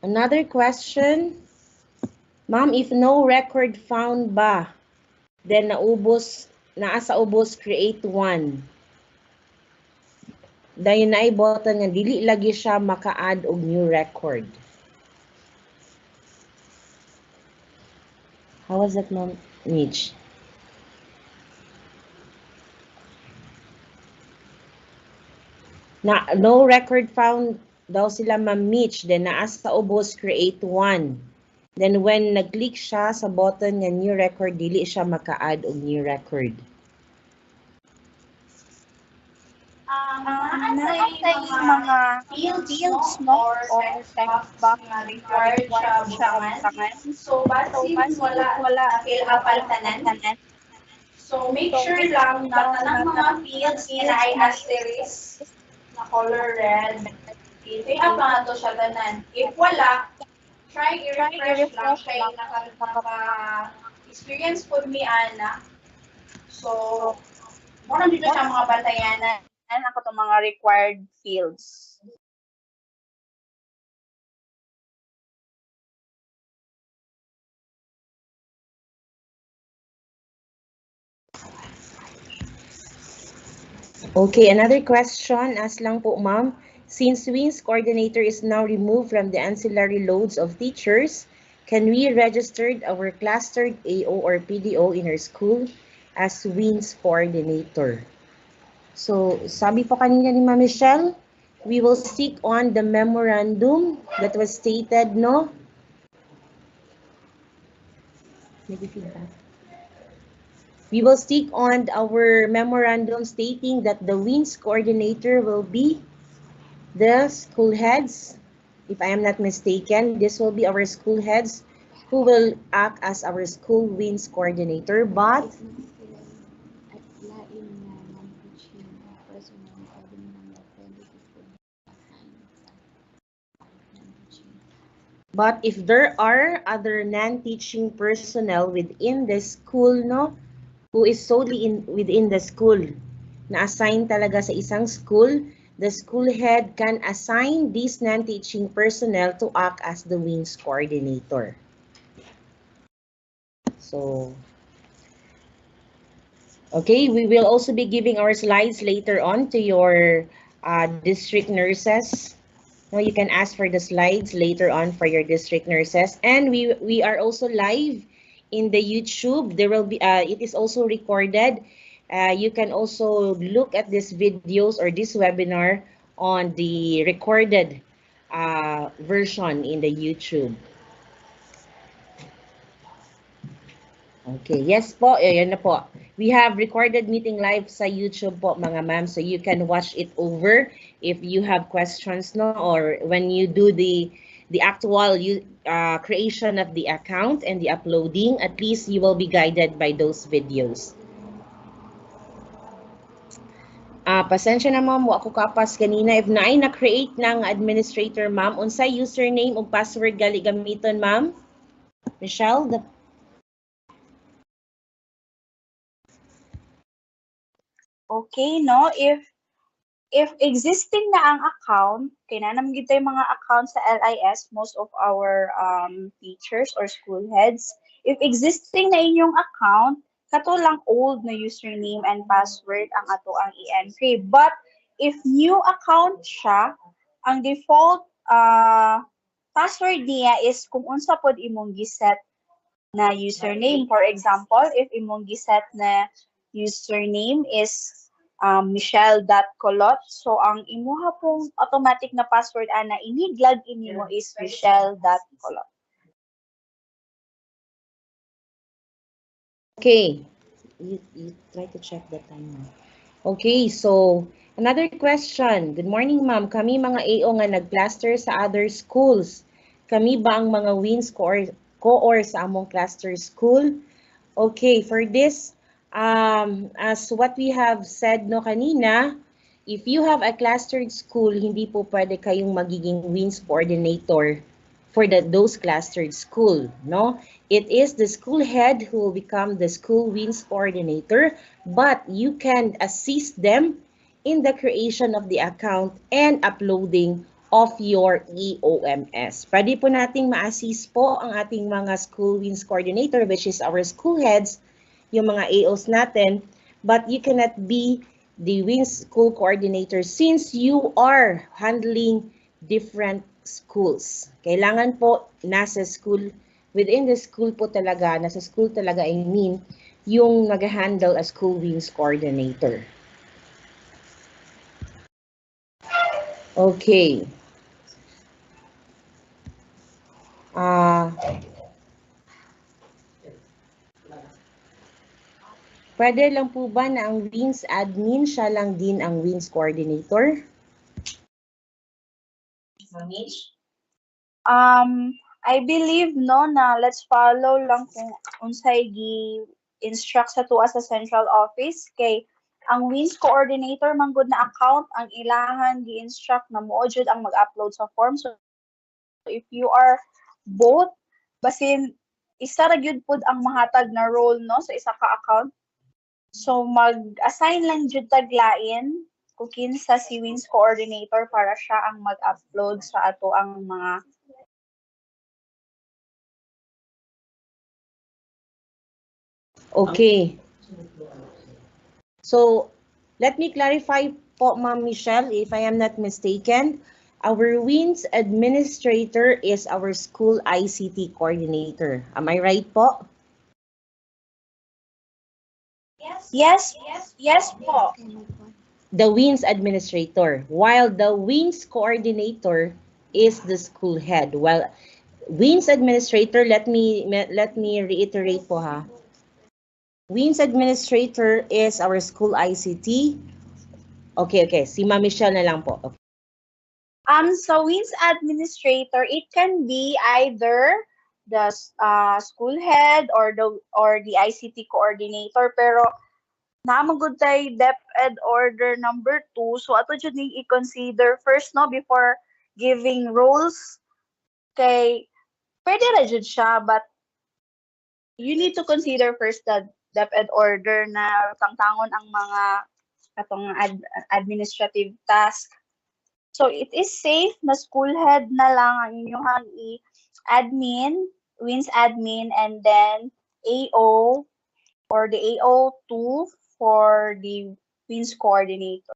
Another question, ma'am, if no record found ba, then naa sa ubos create one. Dayon na button nga dili lagi siya maka-add og new record. How was that, ma'am Mitch? Na no record found daw sila, ma'am Mitch, then naa sa ubos create one. Then when nag-click siya sa button nga new record, dili siya maka-add og new record. Naantay mga fields no or text box na required siya utangan. So since wala fill up ang tanan. So make sure lang na tanang mga fields na ay asterisk na color red. I-fill up lang ito siya tanan. If wala, try i-refresh lang kay naka-experience po mi ana. So, muna dito siya mga bantayanan ako itong mga required fields. Okay, another question, as lang po, ma'am. Since WINS coordinator is now removed from the ancillary loads of teachers, can we register our clustered AO or PDO in our school as WINS coordinator? So, sabi po kanina ni Ma'am Michelle, we will stick on the memorandum that was stated, no? Maybe feedback. We will stick on our memorandum stating that the WINS coordinator will be the school heads. If I am not mistaken, this will be our school heads who will act as our school WINS coordinator, but if there are other non-teaching personnel within the school, no, who is solely within the school, na-assign talaga sa isang school, the school head can assign these non-teaching personnel to act as the WINS coordinator. So, okay, we will also be giving our slides later on to your district nurses. No, you can ask for the slides later on for your district nurses. And we are also live in the YouTube. There will be it is also recorded. You can also look at these videos or this webinar on the recorded version in the YouTube. Okay, yes po, ayan na po. We have recorded meeting live sa YouTube po, mga ma'am, so you can watch it over if you have questions, no, or when you do the actual creation of the account and the uploading, at least you will be guided by those videos. Pasensya na, ma'am, wa ko kapas kanina. If naay na-create ng administrator, ma'am, unsay username o password gali gamiton, ma'am? Michelle, Okay, no? If existing na ang account, kaya na naman tayo mga account sa LIS, most of our teachers or school heads, if existing na inyong account, kato lang old na username and password ang ato ang i-entry. But if new account siya, ang default password niya is kung unsa pod imong giset na username. For example, if imong giset na username is michelle.colot. So, ang imuha pong automatic na password ana iniglag inimo is michelle.colot. Okay. You try to check the time. Okay, so another question. Good morning, ma'am. Kami mga AO nga nag-cluster sa other schools. Kami ba ang mga WINS co-or sa among cluster school? Okay, for this, as what we have said no kanina, if you have a clustered school, hindi po pwede kayong magiging WINS coordinator for those clustered school, no? It is the school head who will become the school WINS coordinator, but you can assist them in the creation of the account and uploading of your EOMS. Pwede po nating ma-assist po ang ating mga school WINS coordinator, which is our school heads, yung mga AOs natin, but you cannot be the WINS school coordinator since you are handling different schools. Kailangan po nasa school, within the school po talaga, nasa school talaga, I mean, yung nag-handle as school WINS coordinator. Okay. Pwede lang po ba na ang WINS admin, siya lang din ang WINS coordinator? I believe no na let's follow lang kung unsay gi-instruct sa tuwa sa central office kay ang WINS coordinator man gud na account ang ilahan gi-instruct na mo jud ang mag-upload sa form. So if you are both basin isa ra gyud pud ang mahatag na role no sa isa ka account. So mag-assign lang jud taglain kung kinsa si WINS coordinator para siya ang mag-upload sa ato ang mga Okay. So, let me clarify po, Ma'am Michelle, if I am not mistaken. Our WINS administrator is our school ICT coordinator. Am I right po? Yes po. The WINS administrator, while the WINS coordinator is the school head. Well, WINS administrator, let me reiterate po ha. WINS administrator is our school ICT. Okay. Si Ma'am Michelle na lang po. Okay. So WINS administrator, it can be either the school head or the ICT coordinator, pero namagod tay DepEd order number 2, so ato jud ning i-consider first no before giving roles kay pwede ra jud siya, but you need to consider first the DepEd order na tangtangon ang mga atong administrative task. So it is safe na school head na lang ang inyong i-admin, WINS admin, and then AO or the AO2 for the WINS coordinator.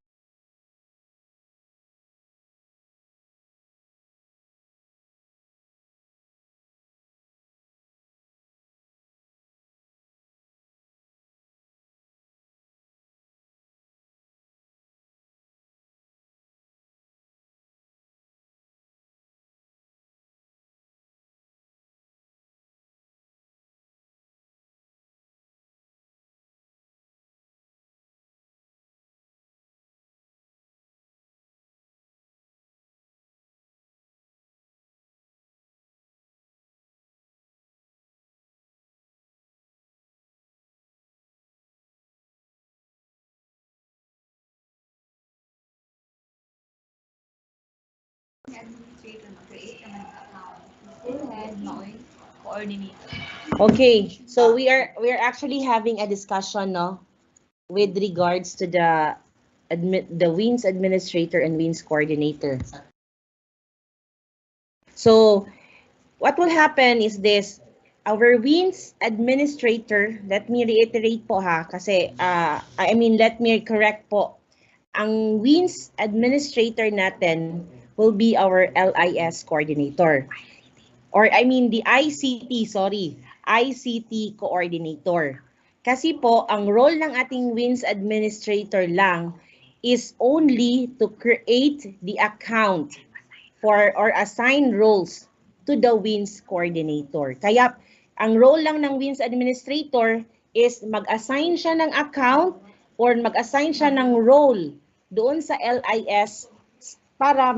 Okay, so we are actually having a discussion, no? with regards to the WINS administrator and WINS coordinator. So what will happen is this, our WINS administrator, let me reiterate po ha, kasi let me correct po. Ang WINS administrator natin will be our LIS coordinator. Or the ICT, ICT coordinator. Kasi po, ang role ng ating WINS administrator lang is only to create the account for or assign roles to the WINS coordinator. Kaya, ang role lang ng WINS administrator is mag-assign siya ng account or mag-assign siya ng role doon sa LIS para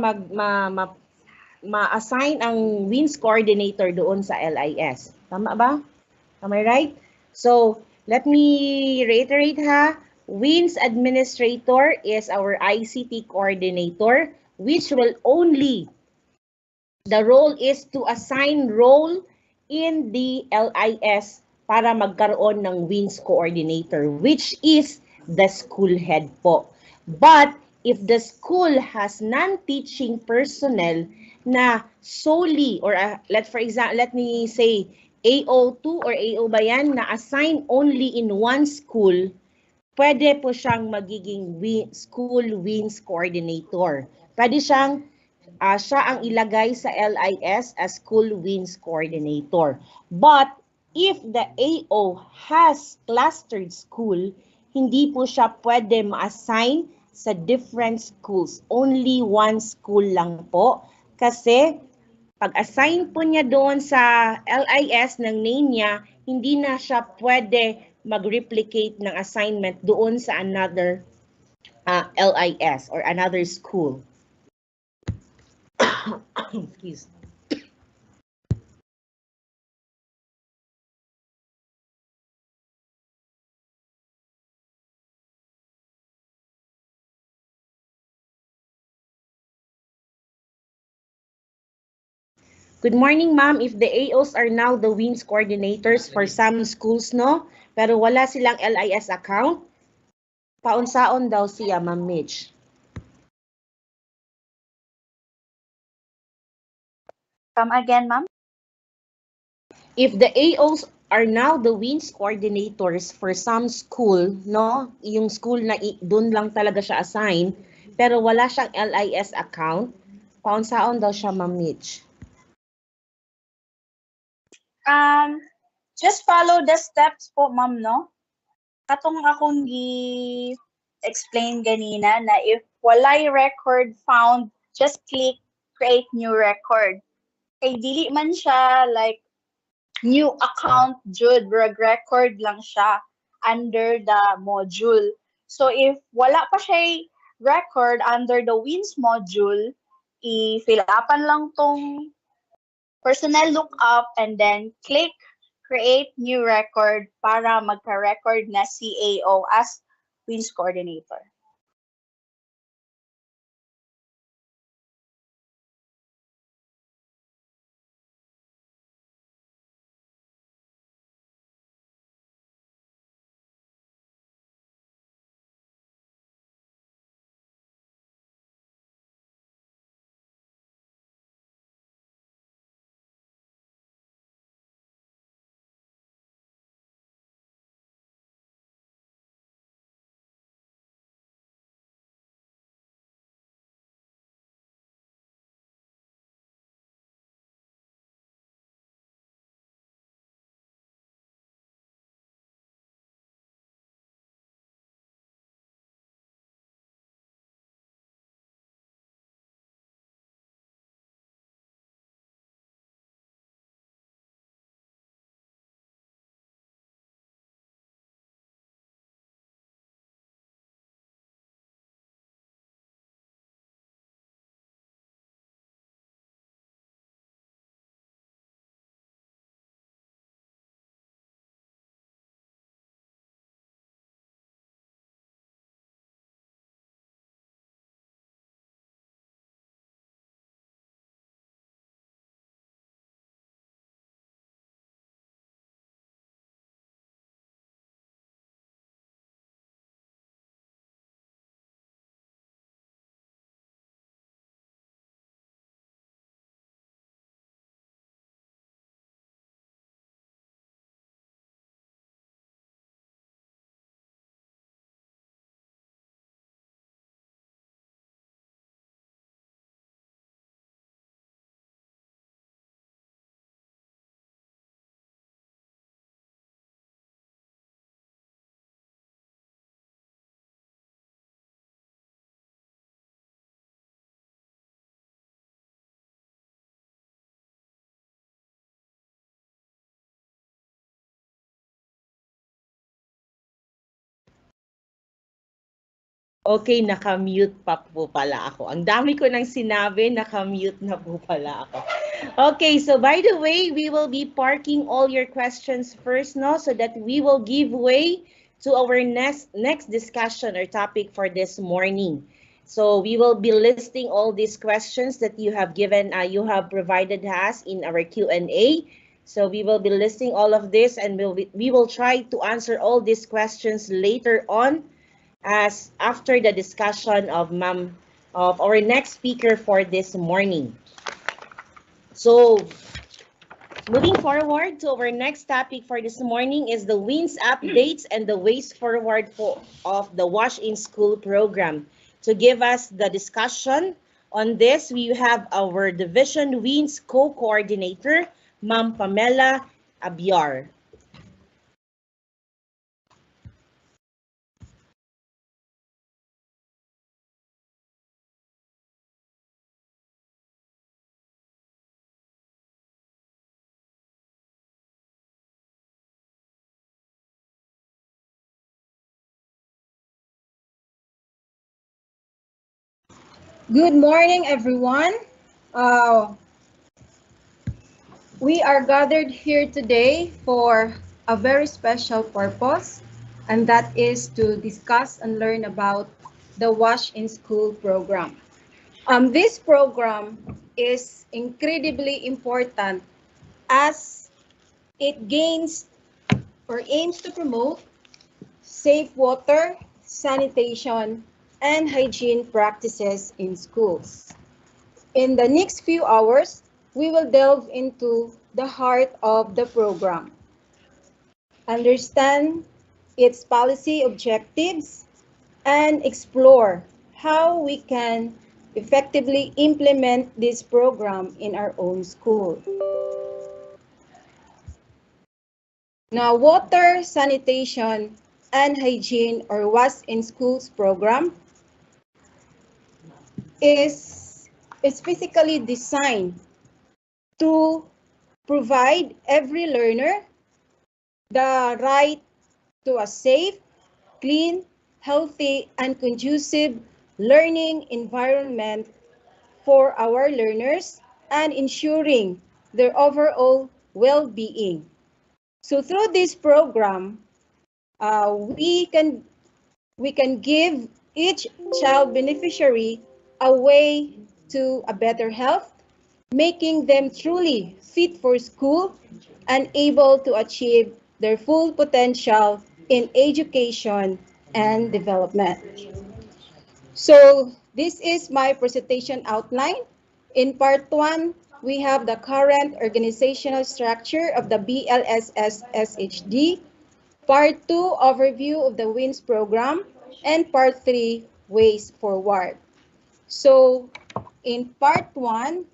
ma-assign ang WINS coordinator doon sa LIS. Tama ba? Am I right? So, let me reiterate ha. WINS administrator is our ICT coordinator, which will only, the role is to assign role in the LIS para magkaroon ng WINS coordinator, which is the school head po. But if the school has non-teaching personnel na solely, or let me say, AO2 or AO ba yan, na assign only in one school, pwede po siyang magiging school WINS coordinator. Pwede siyang, siya ang ilagay sa LIS as school WINS coordinator. But if the AO has clustered school, hindi po siya pwede ma-assign sa different schools. Only one school lang po. Kasi pag-assign po niya doon sa LIS ng name niya, hindi na siya pwede mag-replicate ng assignment doon sa another LIS or another school. Excuse me. Good morning, ma'am. If the AOs are now the WINS coordinators for some schools, no? Pero wala silang LIS account, paunsaon daw siya, Ma'am Mitch. Come again, ma'am? If the AOs are now the WINS coordinators for some school, no? Yung school na doon lang talaga siya assign, pero wala siyang LIS account, paunsaon daw siya, Ma'am Mitch. Just follow the steps po, ma'am, no? Katong akong explain ganina na if walay record found, just click create new record. Kay dili man siya like new account jud, record lang siya under the module. So if wala pa siya record under the WINS module, i-fill upan lang tong personnel lookup and then click create new record para magka-record na si AO as WINS coordinator. Okay, naka-mute pa po pala ako. Ang dami ko nang sinabi, naka-mute na po pala ako. Okay, so by the way, we will be parking all your questions first, no, so that we will give way to our next discussion or topic for this morning. So we will be listing all these questions that you have given, you have provided us in our Q&A. So we will be listing all of this, and we will try to answer all these questions later on, as after the discussion of our next speaker for this morning. So moving forward to our next topic for this morning is the WIS updates and the ways forward of the Wash in School program. To give us the discussion on this, we have our Division WIS co-coordinator, Ma'am Pamela Abiar. Good morning, everyone. We are gathered here today for a very special purpose, and that is to discuss and learn about the Wash in School program. This program is incredibly important as it gains or aims to promote safe water, sanitation, and hygiene practices in schools. In the next few hours, we will delve into the heart of the program, understand its policy objectives, and explore how we can effectively implement this program in our own school. Now, water, sanitation, and hygiene, or WIS in Schools program, is specifically designed to provide every learner the right to a safe, clean, healthy, and conducive learning environment for our learners and ensuring their overall well-being. So through this program, we can give each child beneficiary a way to a better health, making them truly fit for school and able to achieve their full potential in education and development. So this is my presentation outline. In part 1, we have the current organizational structure of the BLSS SHD, part 2, overview of the WIS program, and part 3, ways forward. So in part 1,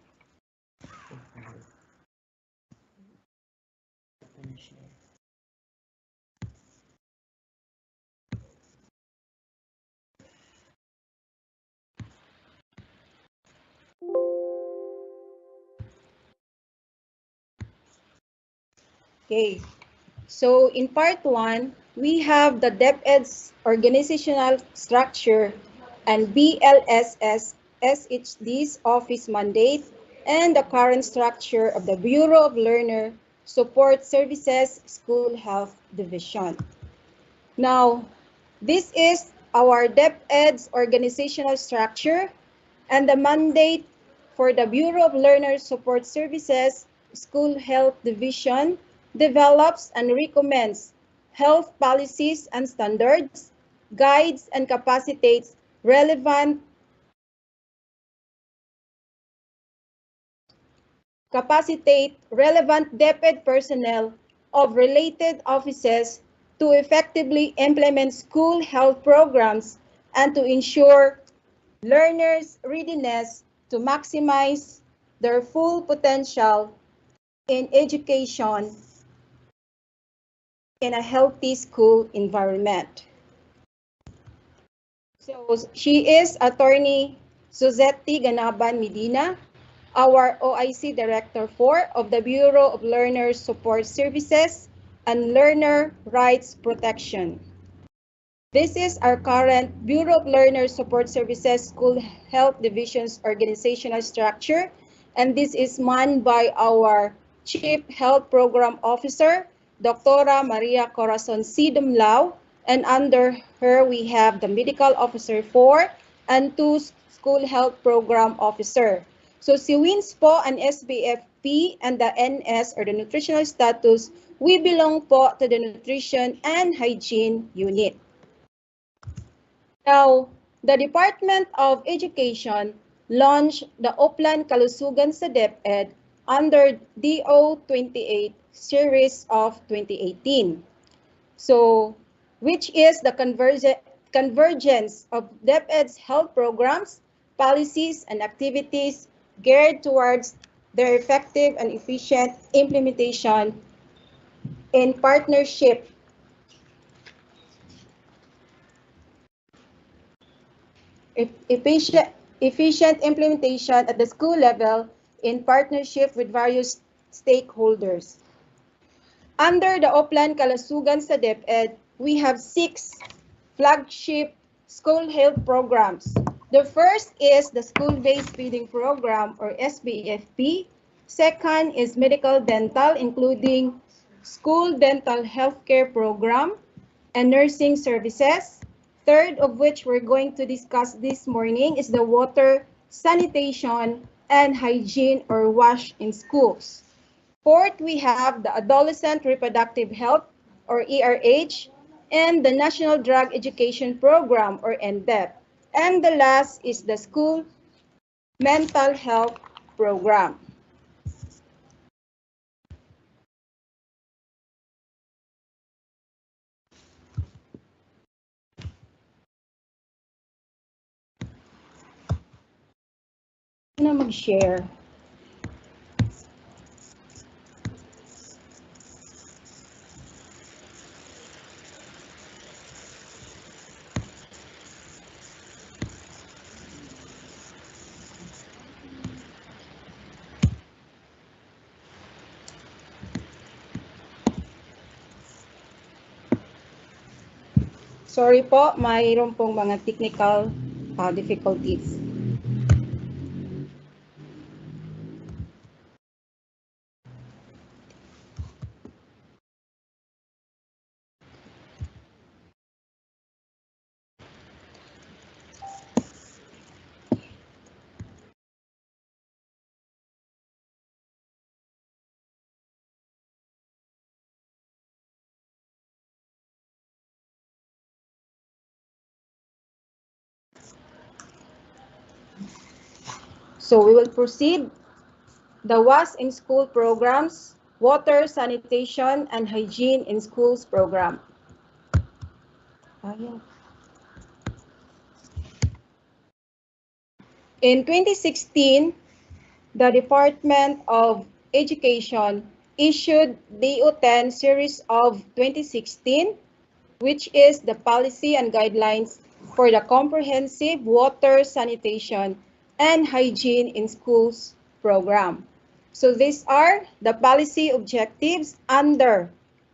okay, so in part 1, we have the DepEd's organizational structure and BLSS SHD's office mandate and the current structure of the Bureau of Learner Support Services School Health Division. Now, this is our DepEd's organizational structure and the mandate for the Bureau of Learner Support Services School Health Division develops and recommends health policies and standards, guides and capacitates relevant DepEd personnel of related offices to effectively implement school health programs and to ensure learners' readiness to maximize their full potential in education in a healthy school environment. So she is Attorney Suzette Ganaban Medina, our OIC Director 4 of the Bureau of Learner Support Services and Learner Rights Protection. This is our current Bureau of Learner Support Services School Health Division's organizational structure, and this is manned by our Chief Health Program Officer, Dr. Maria Corazon C. Dumlao, and under her we have the Medical Officer 4 and 2 School Health Program Officer. So si WINS po ang SBFP and the NS or the Nutritional Status, we belong po to the Nutrition and Hygiene Unit. Now, the Department of Education launched the Oplan Kalusugan sa DepEd under DO 28 series of 2018. So, which is the convergence of DepEd's health programs, policies, and activities geared towards their effective and efficient implementation in partnership efficient implementation at the school level in partnership with various stakeholders. Under the Oplan Kalusugan sa DepEd, we have 6 flagship school health programs. The first is the School-Based Feeding Program or SBFP. Second is Medical Dental, including School Dental Healthcare Program and Nursing Services. Third of which we're going to discuss this morning is the Water, Sanitation, and Hygiene or WASH in schools. Fourth, we have the Adolescent Reproductive Health or ERH and the National Drug Education Program or NDEP. And the last is the School Mental Health Program. Na mag-share. Sorry po, mayroon pong mga technical difficulties. So we will proceed. The WIS in school programs, water, sanitation, and hygiene in schools program. In 2016, the Department of Education issued DO10 series of 2016, which is the policy and guidelines for the comprehensive water, sanitation, and hygiene in schools program. So these are the policy objectives under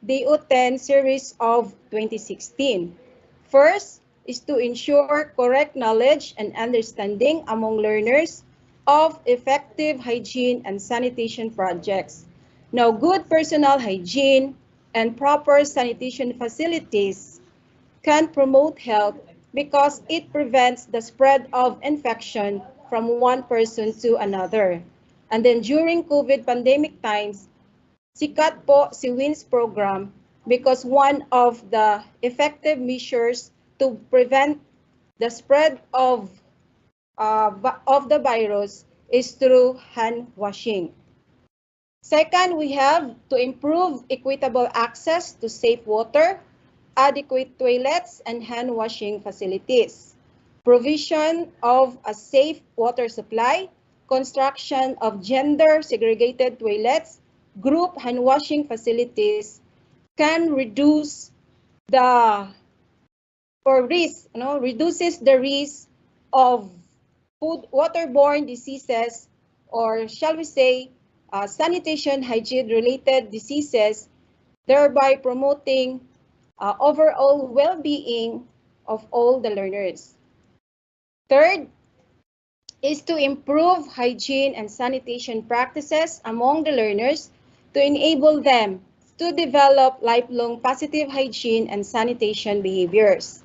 DO10 series of 2016. First is to ensure correct knowledge and understanding among learners of effective hygiene and sanitation projects. Now, good personal hygiene and proper sanitation facilities can promote health because it prevents the spread of infection from one person to another. And then during COVID pandemic times, sikat po si WIS program because one of the effective measures to prevent the spread of the virus is through hand washing. Second, we have to improve equitable access to safe water, adequate toilets and hand washing facilities, provision of a safe water supply, construction of gender segregated toilets, group hand washing facilities can reduce the reduces the risk of waterborne diseases, or shall we say sanitation hygiene related diseases, thereby promoting overall well-being of all the learners. Third is to improve hygiene and sanitation practices among the learners to enable them to develop lifelong positive hygiene and sanitation behaviors.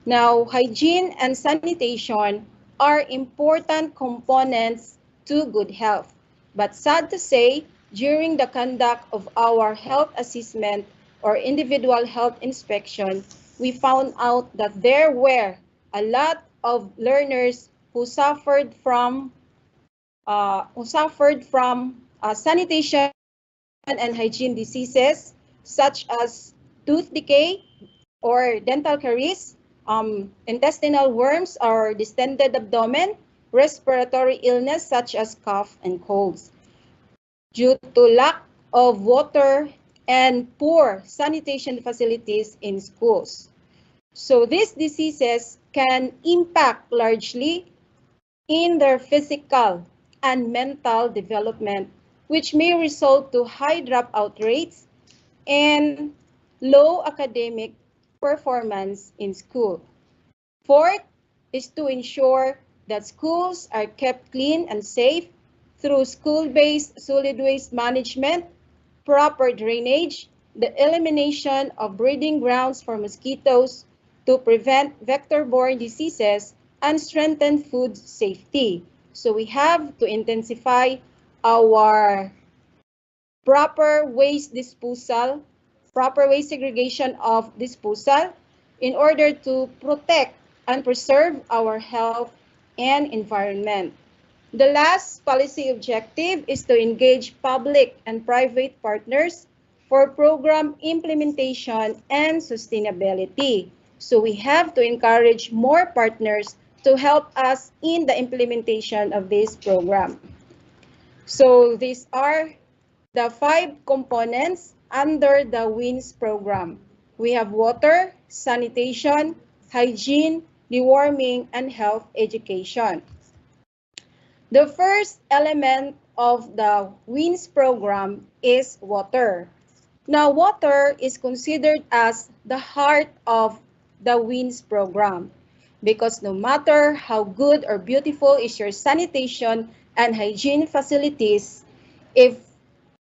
Now, hygiene and sanitation are important components to good health. But sad to say, during the conduct of our health assessment or individual health inspection, we found out that there were a lot of learners who suffered from sanitation and hygiene diseases such as tooth decay or dental caries, intestinal worms or distended abdomen, respiratory illness such as cough and colds, due to lack of water and poor sanitation facilities in schools. So these diseases can impact largely in their physical and mental development, which may result to high dropout rates and low academic performance in school. Fourth is to ensure that schools are kept clean and safe through school-based solid waste management, proper drainage, the elimination of breeding grounds for mosquitoes to prevent vector-borne diseases, and strengthen food safety. So we have to intensify our proper waste disposal, proper waste segregation of disposal in order to protect and preserve our health and environment. The last policy objective is to engage public and private partners for program implementation and sustainability. So we have to encourage more partners to help us in the implementation of this program. So these are the 5 components under the WIS program. We have water, sanitation, hygiene, deworming, and health education. The first element of the WIS program is water. Now, water is considered as the heart of the WIS program because no matter how good or beautiful is your sanitation and hygiene facilities, if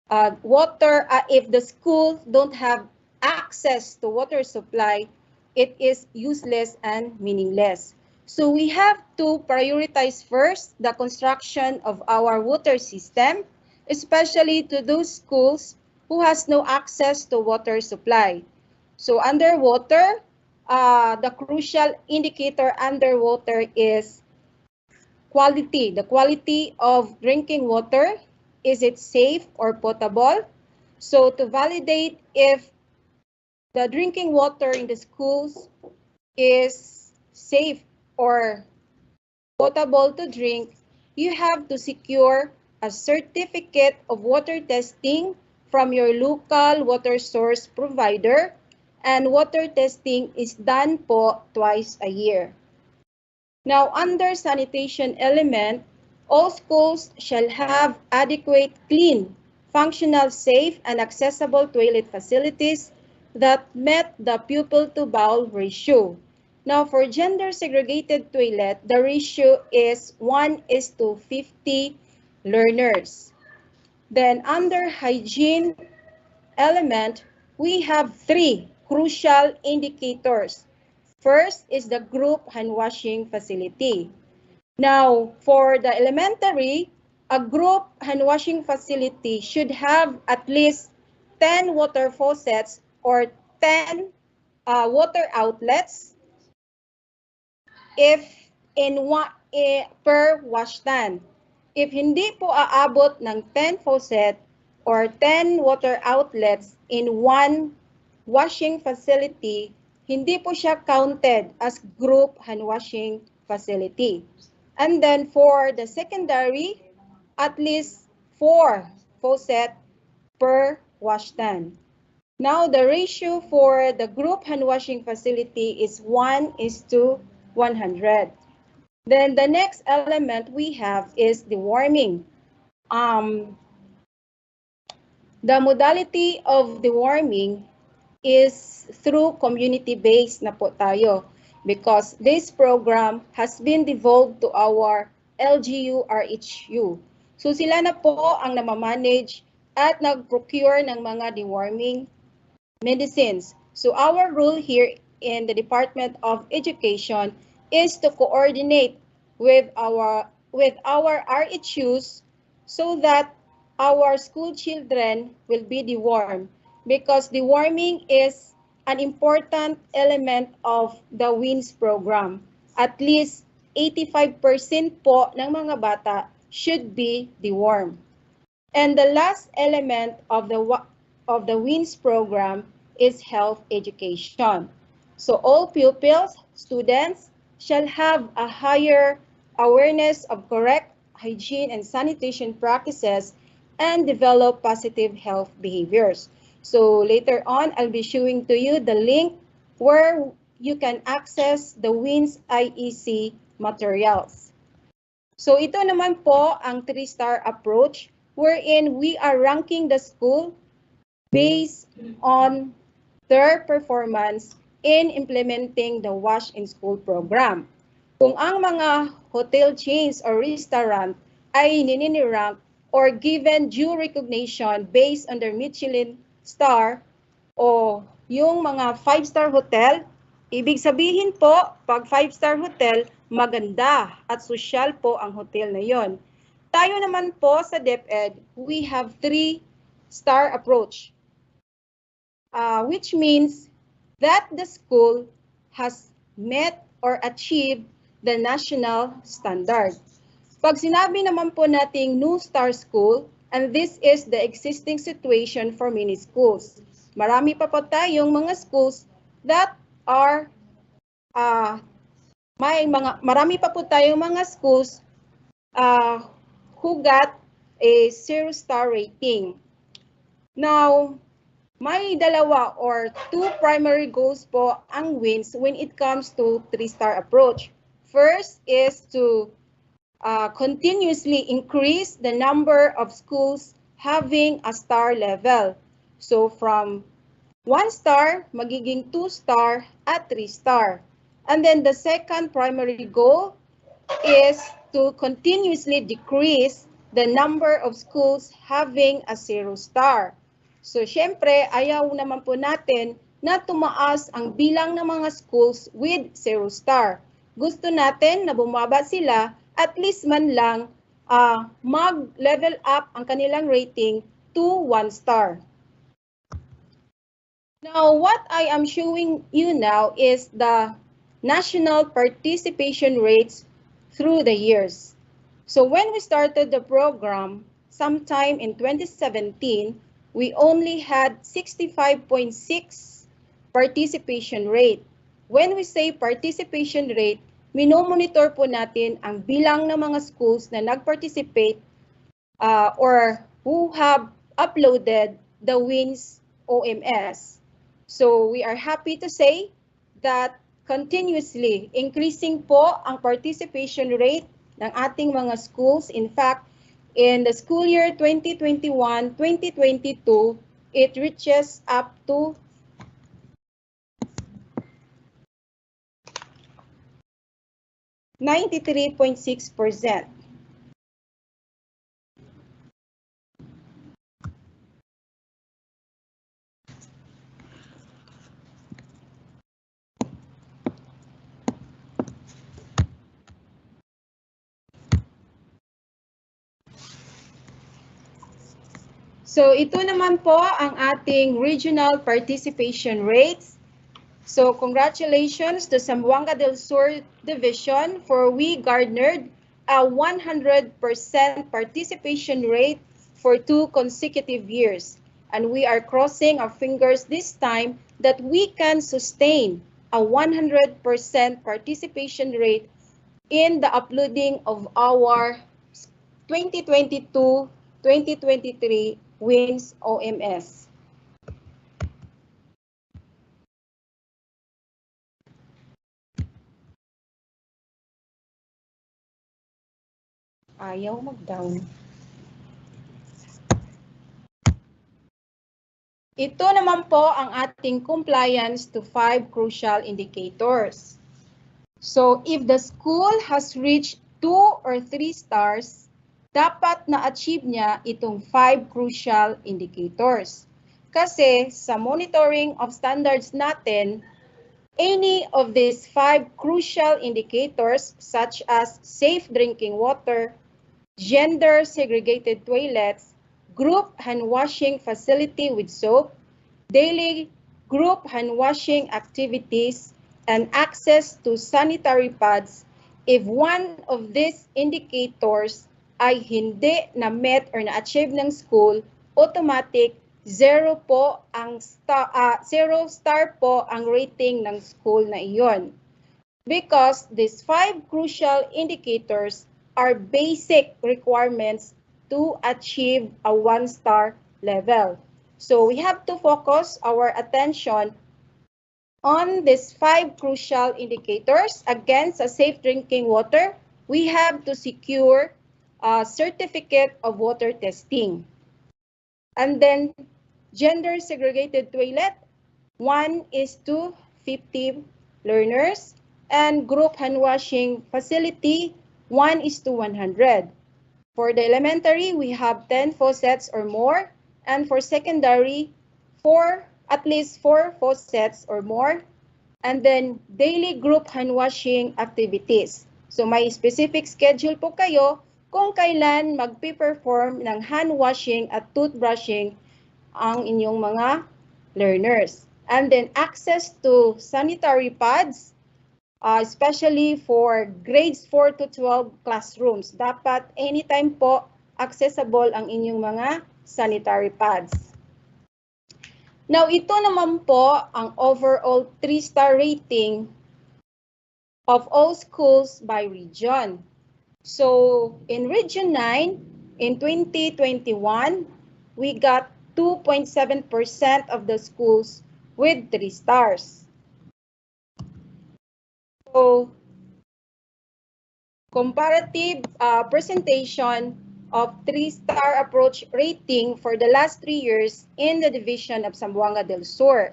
if the schools don't have access to water supply, it is useless and meaningless. So we have to prioritize first the construction of our water system, especially to those schools who has no access to water supply. So underwater, the crucial indicator underwater is quality. The quality of drinking water, is it safe or potable? So to validate if the drinking water in the schools is safe or potable to drink, you have to secure a certificate of water testing from your local water source provider, and water testing is done po twice a year. Now, under sanitation element, all schools shall have adequate, clean, functional, safe, and accessible toilet facilities that met the pupil-to-bowl ratio. Now, for gender-segregated toilet, the ratio is 1:50 learners. Then, under hygiene element, we have 3 crucial indicators. First is the group hand washing facility. Now, for the elementary, a group hand washing facility should have at least 10 water faucets or 10 water outlets if per washstand. If hindi po aabot ng 10 faucet or 10 water outlets in one washing facility, hindi po siya counted as group hand washing facility. And then for the secondary, at least 4 faucet per washstand. Now the ratio for the group hand washing facility is 1:100. Then the next element we have is the warming. The modality of the warming is through community-based na po tayo. because this program has been devolved to our LGU RHU. So sila na po ang namamanage at nag-procure ng mga deworming medicines. So our role here in the Department of Education is to coordinate with our RHUs so that our school children will be dewormed, because deworming is an important element of the WIS program. At least 85% po ng mga bata should be dewormed. And the last element of the WIS program is health education. So all pupils, students, shall have a higher awareness of correct hygiene and sanitation practices and develop positive health behaviors. So later on, I'll be showing to you the link where you can access the WIS IEC materials. So ito naman po ang 3-star approach, wherein we are ranking the school based on their performance in implementing the Wash in School program. Kung ang mga hotel chains or restaurant ay ninirank or given due recognition based on their Michelin star o yung mga 5-star hotel, ibig sabihin po, pag 5-star hotel, maganda at sosyal po ang hotel na yon. Tayo naman po sa DepEd, we have 3-star approach, which means that the school has met or achieved the national standard. Pag sinabi naman po nating new star school, and this is the existing situation for many schools. Marami pa po tayong mga schools that are marami pa po tayong mga schools who got a 0-star rating. Now, may dalawa or 2 primary goals po ang WIS when it comes to 3-star approach. First is to continuously increase the number of schools having a star level. So from 1 star, magiging 2 star at 3 star. And then the second primary goal is to continuously decrease the number of schools having a 0 star. So syempre, ayaw naman po natin na tumaas ang bilang ng mga schools with 0 star. Gusto natin na bumaba sila, at least man lang mag-level up ang kanilang rating to 1 star. Now, what I am showing you now is the national participation rates through the years. So when we started the program, sometime in 2017, we only had 65.6 participation rate. When we say participation rate, minomonitor po natin ang bilang ng mga schools na nag-participate or who have uploaded the WIS OMS. So we are happy to say that continuously increasing po ang participation rate ng ating mga schools. In fact, in the school year 2021-2022, it reaches up to 93.6%. So ito naman po ang ating regional participation rates. So congratulations to Zamboanga del Sur Division, for we garnered a 100% participation rate for 2 consecutive years. And we are crossing our fingers this time that we can sustain a 100% participation rate in the uploading of our 2022-2023 WIS OMS. Ayaw mag-down. Ito naman po ang ating compliance to 5 crucial indicators. So if the school has reached 2 or 3 stars, dapat na-achieve niya itong 5 crucial indicators. Kasi sa monitoring of standards natin, any of these 5 crucial indicators such as safe drinking water, gender segregated toilets, group hand washing facility with soap, daily group hand washing activities, and access to sanitary pads, if one of these indicators ay hindi na-met or na-achieve ng school, automatic 0 star po ang rating ng school na iyon. Because these 5 crucial indicators are basic requirements to achieve a 1-star level. So we have to focus our attention on these 5 crucial indicators. Again, sa safe drinking water, we have to secure a certificate of water testing. And then, gender segregated toilet, 1:50 learners. And group hand washing facility, 1:100. For the elementary, we have 10 faucets or more. And for secondary, at least 4 faucets or more. And then daily group hand washing activities. So may specific schedule po kayo kung kailan magpe-perform ng hand washing at toothbrushing ang inyong mga learners. And then access to sanitary pads, especially for grades 4 to 12 classrooms. Dapat anytime po accessible ang inyong mga sanitary pads. Now, ito naman po ang overall 3-star rating of all schools by region. So, in Region 9, in 2021, we got 2.7% of the schools with 3 stars. So, comparative presentation of 3-star approach rating for the last 3 years in the division of Zamboanga del Sur.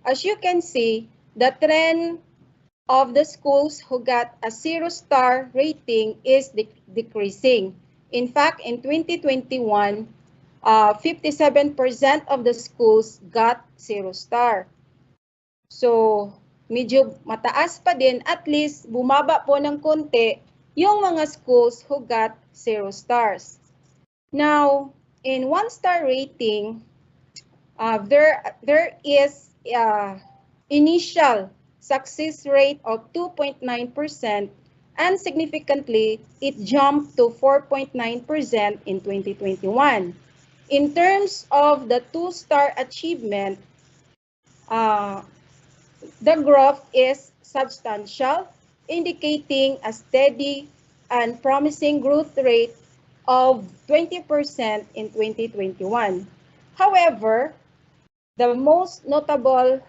As you can see, the trend of the schools who got a 0-star rating is decreasing. In fact, in 2021, 57% of the schools got 0-star. So, medyo mataas pa din, at least bumaba po ng konti yung mga schools who got 0 stars. Now, in 1-star rating, there is initial success rate of 2.9%, and significantly, it jumped to 4.9% in 2021. In terms of the 2-star achievement, the growth is substantial, indicating a steady and promising growth rate of 20% in 2021. However, the most notable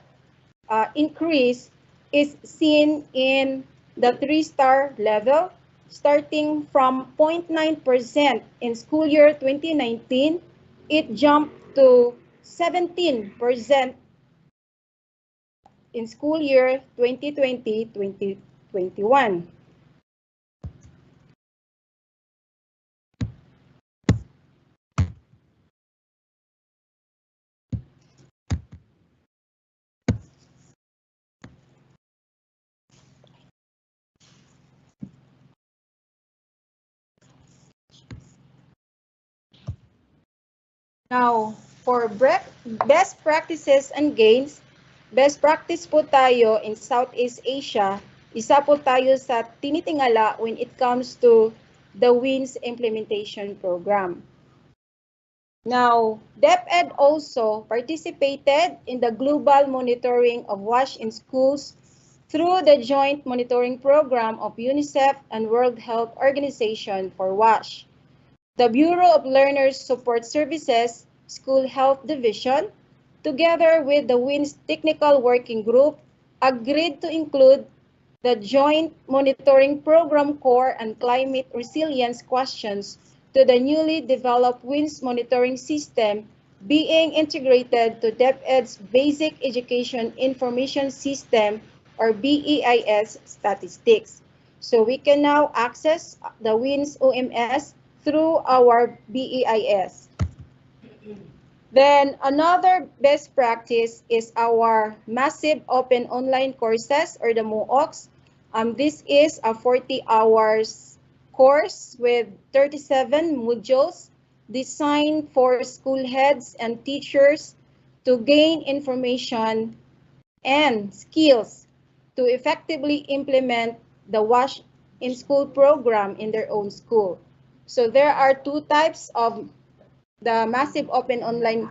increase is seen in the 3-star level, starting from 0.9% in school year 2019, it jumped to 17% in school year 2020-2021. Now, for best practices and gains, best practice po tayo in Southeast Asia, isa po tayo sa tinitingala when it comes to the WIS implementation program. Now, DepEd also participated in the global monitoring of WASH in schools through the joint monitoring program of UNICEF and World Health Organization for WASH. The Bureau of Learners Support Services School Health Division, together with the WIS Technical Working Group, agreed to include the Joint Monitoring Program Core and Climate Resilience questions to the newly developed WIS monitoring system being integrated to DepEd's Basic Education Information System or BEIS statistics. So we can now access the WIS OMS through our BEIS. Then another best practice is our massive open online courses, or the MOOCs. This is a 40 hours course with 37 modules designed for school heads and teachers to gain information and skills to effectively implement the WASH in School program in their own school. So there are two types of the massive open online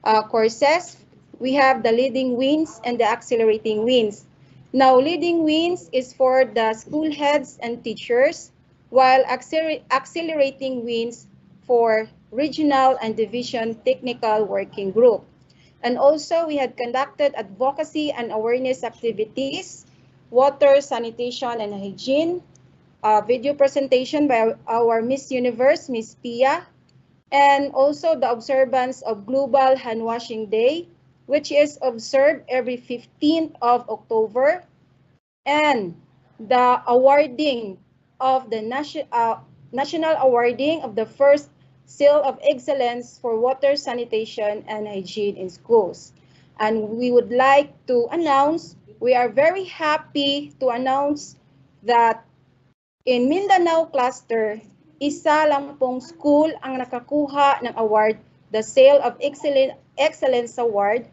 courses. We have the leading WINS and the accelerating WINS. Now, leading WINS is for the school heads and teachers, while accelerating WINS for regional and division technical working group. And also, we had conducted advocacy and awareness activities, water, sanitation, and hygiene, video presentation by our Miss Universe, Miss Pia, and also the observance of Global Hand Washing Day, which is observed every 15th of October, and the awarding of the national awarding of the first Seal of Excellence for Water, Sanitation, and Hygiene in Schools. And we would like to announce, we are very happy to announce that in Mindanao Cluster, isa lang pong school ang nakakuha ng award, the Seal of Excellence Award,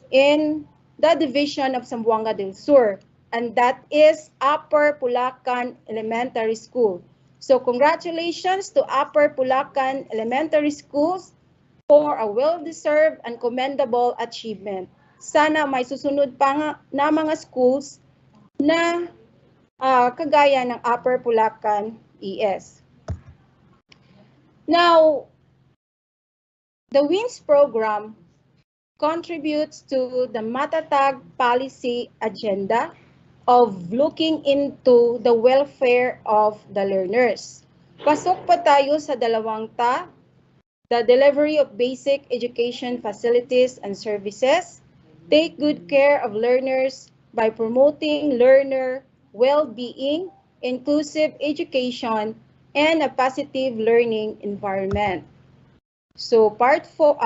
in the division of Zamboanga del Sur, and that is Upper Pulacan Elementary School. So congratulations to Upper Pulacan Elementary Schools for a well-deserved and commendable achievement. Sana may susunod pa na mga schools na kagaya ng Upper Pulacan ES. Now, the WIS program contributes to the matatag policy agenda of looking into the welfare of the learners. Pasok pa tayo sa dalawang ta, the delivery of basic education facilities and services, take good care of learners by promoting learner well-being, inclusive education, and a positive learning environment. So part 4,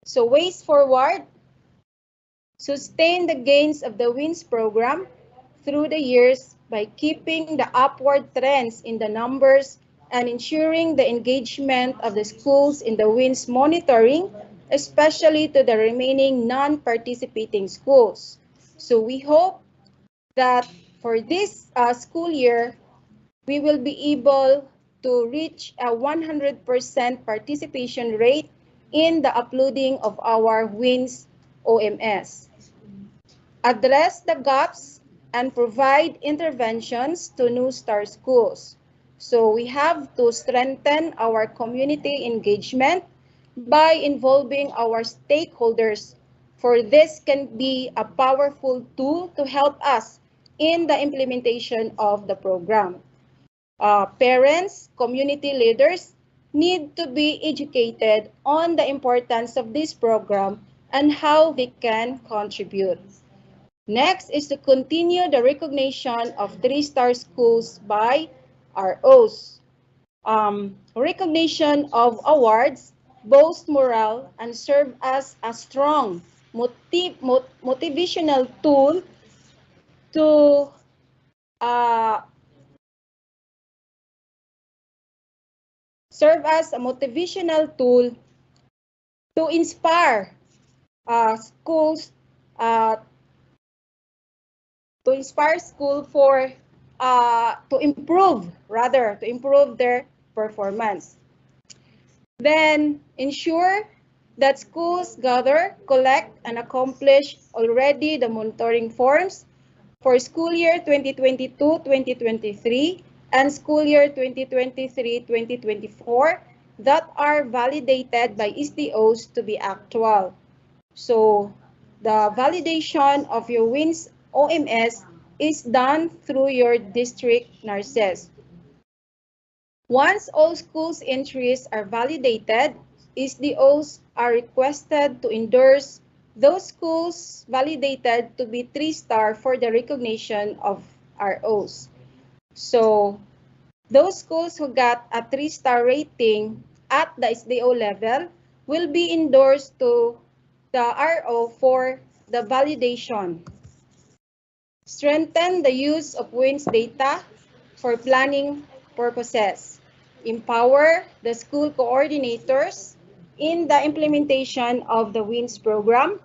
so ways forward, sustain the gains of the WIS program through the years by keeping the upward trends in the numbers and ensuring the engagement of the schools in the WIS monitoring, especially to the remaining non-participating schools. So we hope that for this school year, we will be able to reach a 100% participation rate in the uploading of our WIS OMS. Address the gaps and provide interventions to New Star schools. So we have to strengthen our community engagement by involving our stakeholders, for this can be a powerful tool to help us in the implementation of the program. Parents, community leaders need to be educated on the importance of this program and how they can contribute. Next is to continue the recognition of 3-star schools by ROs. Recognition of awards boost morale and serve as a strong motivational tool to inspire schools to improve their performance. Then ensure that schools gather, collect, and accomplish already the monitoring forms for school year 2022-2023 and school year 2023-2024 that are validated by SDOs to be actual. So the validation of your WIS OMS is done through your district nurses. Once all schools' entries are validated, SDOs are requested to endorse those schools validated to be 3-star for the recognition of ROs. So those schools who got a 3-star rating at the SDO level will be endorsed to the RO for the validation. Strengthen the use of WIS data for planning purposes. Empower the school coordinators in the implementation of the WIS program.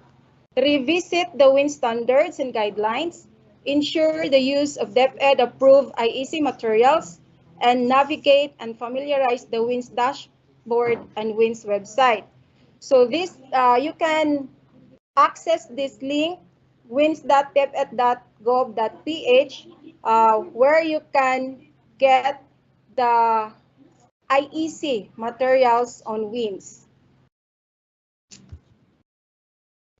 Revisit the WIS standards and guidelines. Ensure the use of DepEd approved IEC materials, and navigate and familiarize the WIS dashboard and WIS website. So this, you can access this link, wins.deped.gov.ph, where you can get the IEC materials on WINS.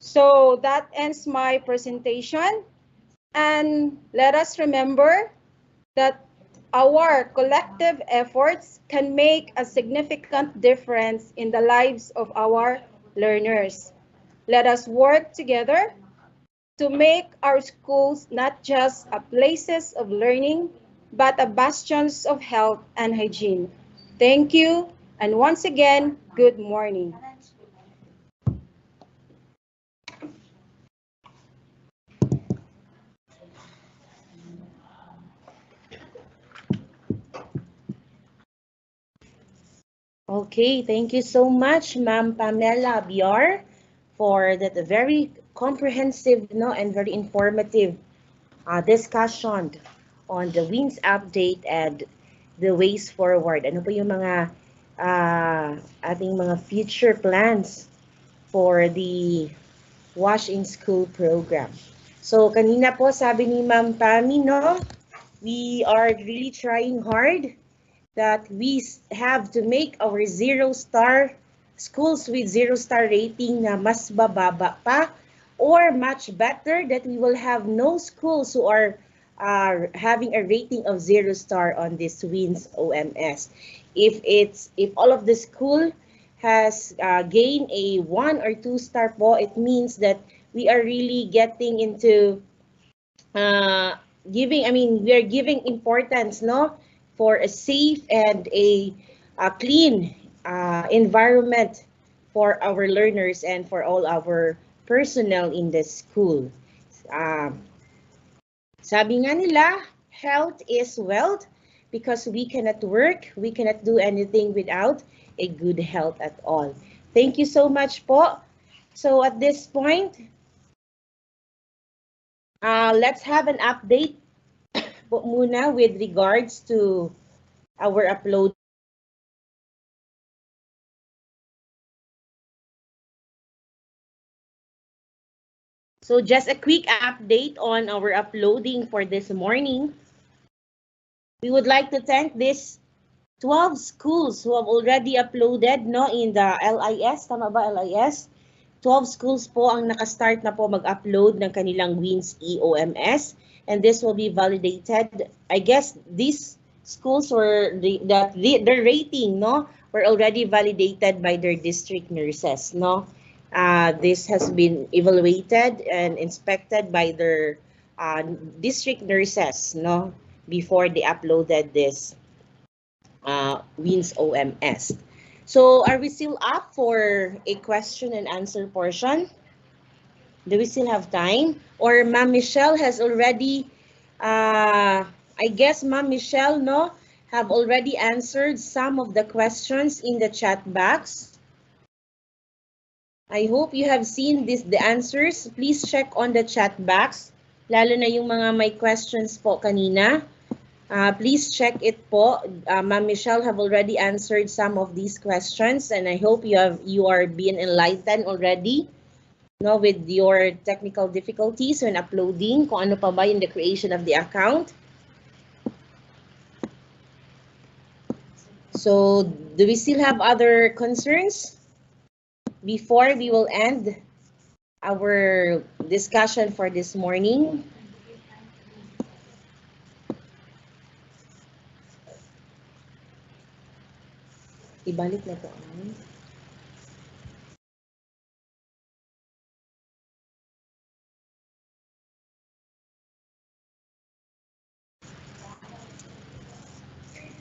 So that ends my presentation. And let us remember that our collective efforts can make a significant difference in the lives of our learners. Let us work together to make our schools not just a places of learning, but a bastions of health and hygiene. Thank you, and once again, good morning. Okay, thank you so much, Ma'am Pamela Biar, for that very comprehensive and very informative discussion on the WINS update and the ways forward. Ano po yung mga ating mga future plans for the Wash in School program. So kanina po sabi ni Ma'am Pami, we are really trying hard that we have to make our 0-star schools with 0-star rating na mas bababa pa, or much better that we will have no schools who are having a rating of 0-star on this WIS OMS. If all of the school has gained a 1 or 2-star po, it means that we are really getting into we are giving importance for a safe and a clean environment for our learners and for all our personnel in the school. Sabi nga nila, health is wealth, because we cannot work, we cannot do anything without a good health at all. Thank you so much po. So at this point, let's have an update po muna with regards to our upload. So just a quick update on our uploading for this morning. We would like to thank these 12 schools who have already uploaded in the LIS. Tama ba, LIS? 12 schools po ang nakastart na po mag-upload ng kanilang WIS EOMS, and this will be validated. I guess these schools were their rating were already validated by their district nurses. This has been evaluated and inspected by their district nurses before they uploaded this WIS OMS. So are we still up for a question and answer portion? Do we still have time? Or Ma'am Michelle has already, I guess Ma'am Michelle have already answered some of the questions in the chat box. I hope you have seen the answers. Please check on the chat box, lalo na yung mga may questions po kanina. Please check it po. Ma'am Michelle have already answered some of these questions, and I hope you are being enlightened already with your technical difficulties when uploading, kung ano pa ba in the creation of the account. So do we still have other concerns before we will end our discussion for this morning? Ibalik na to.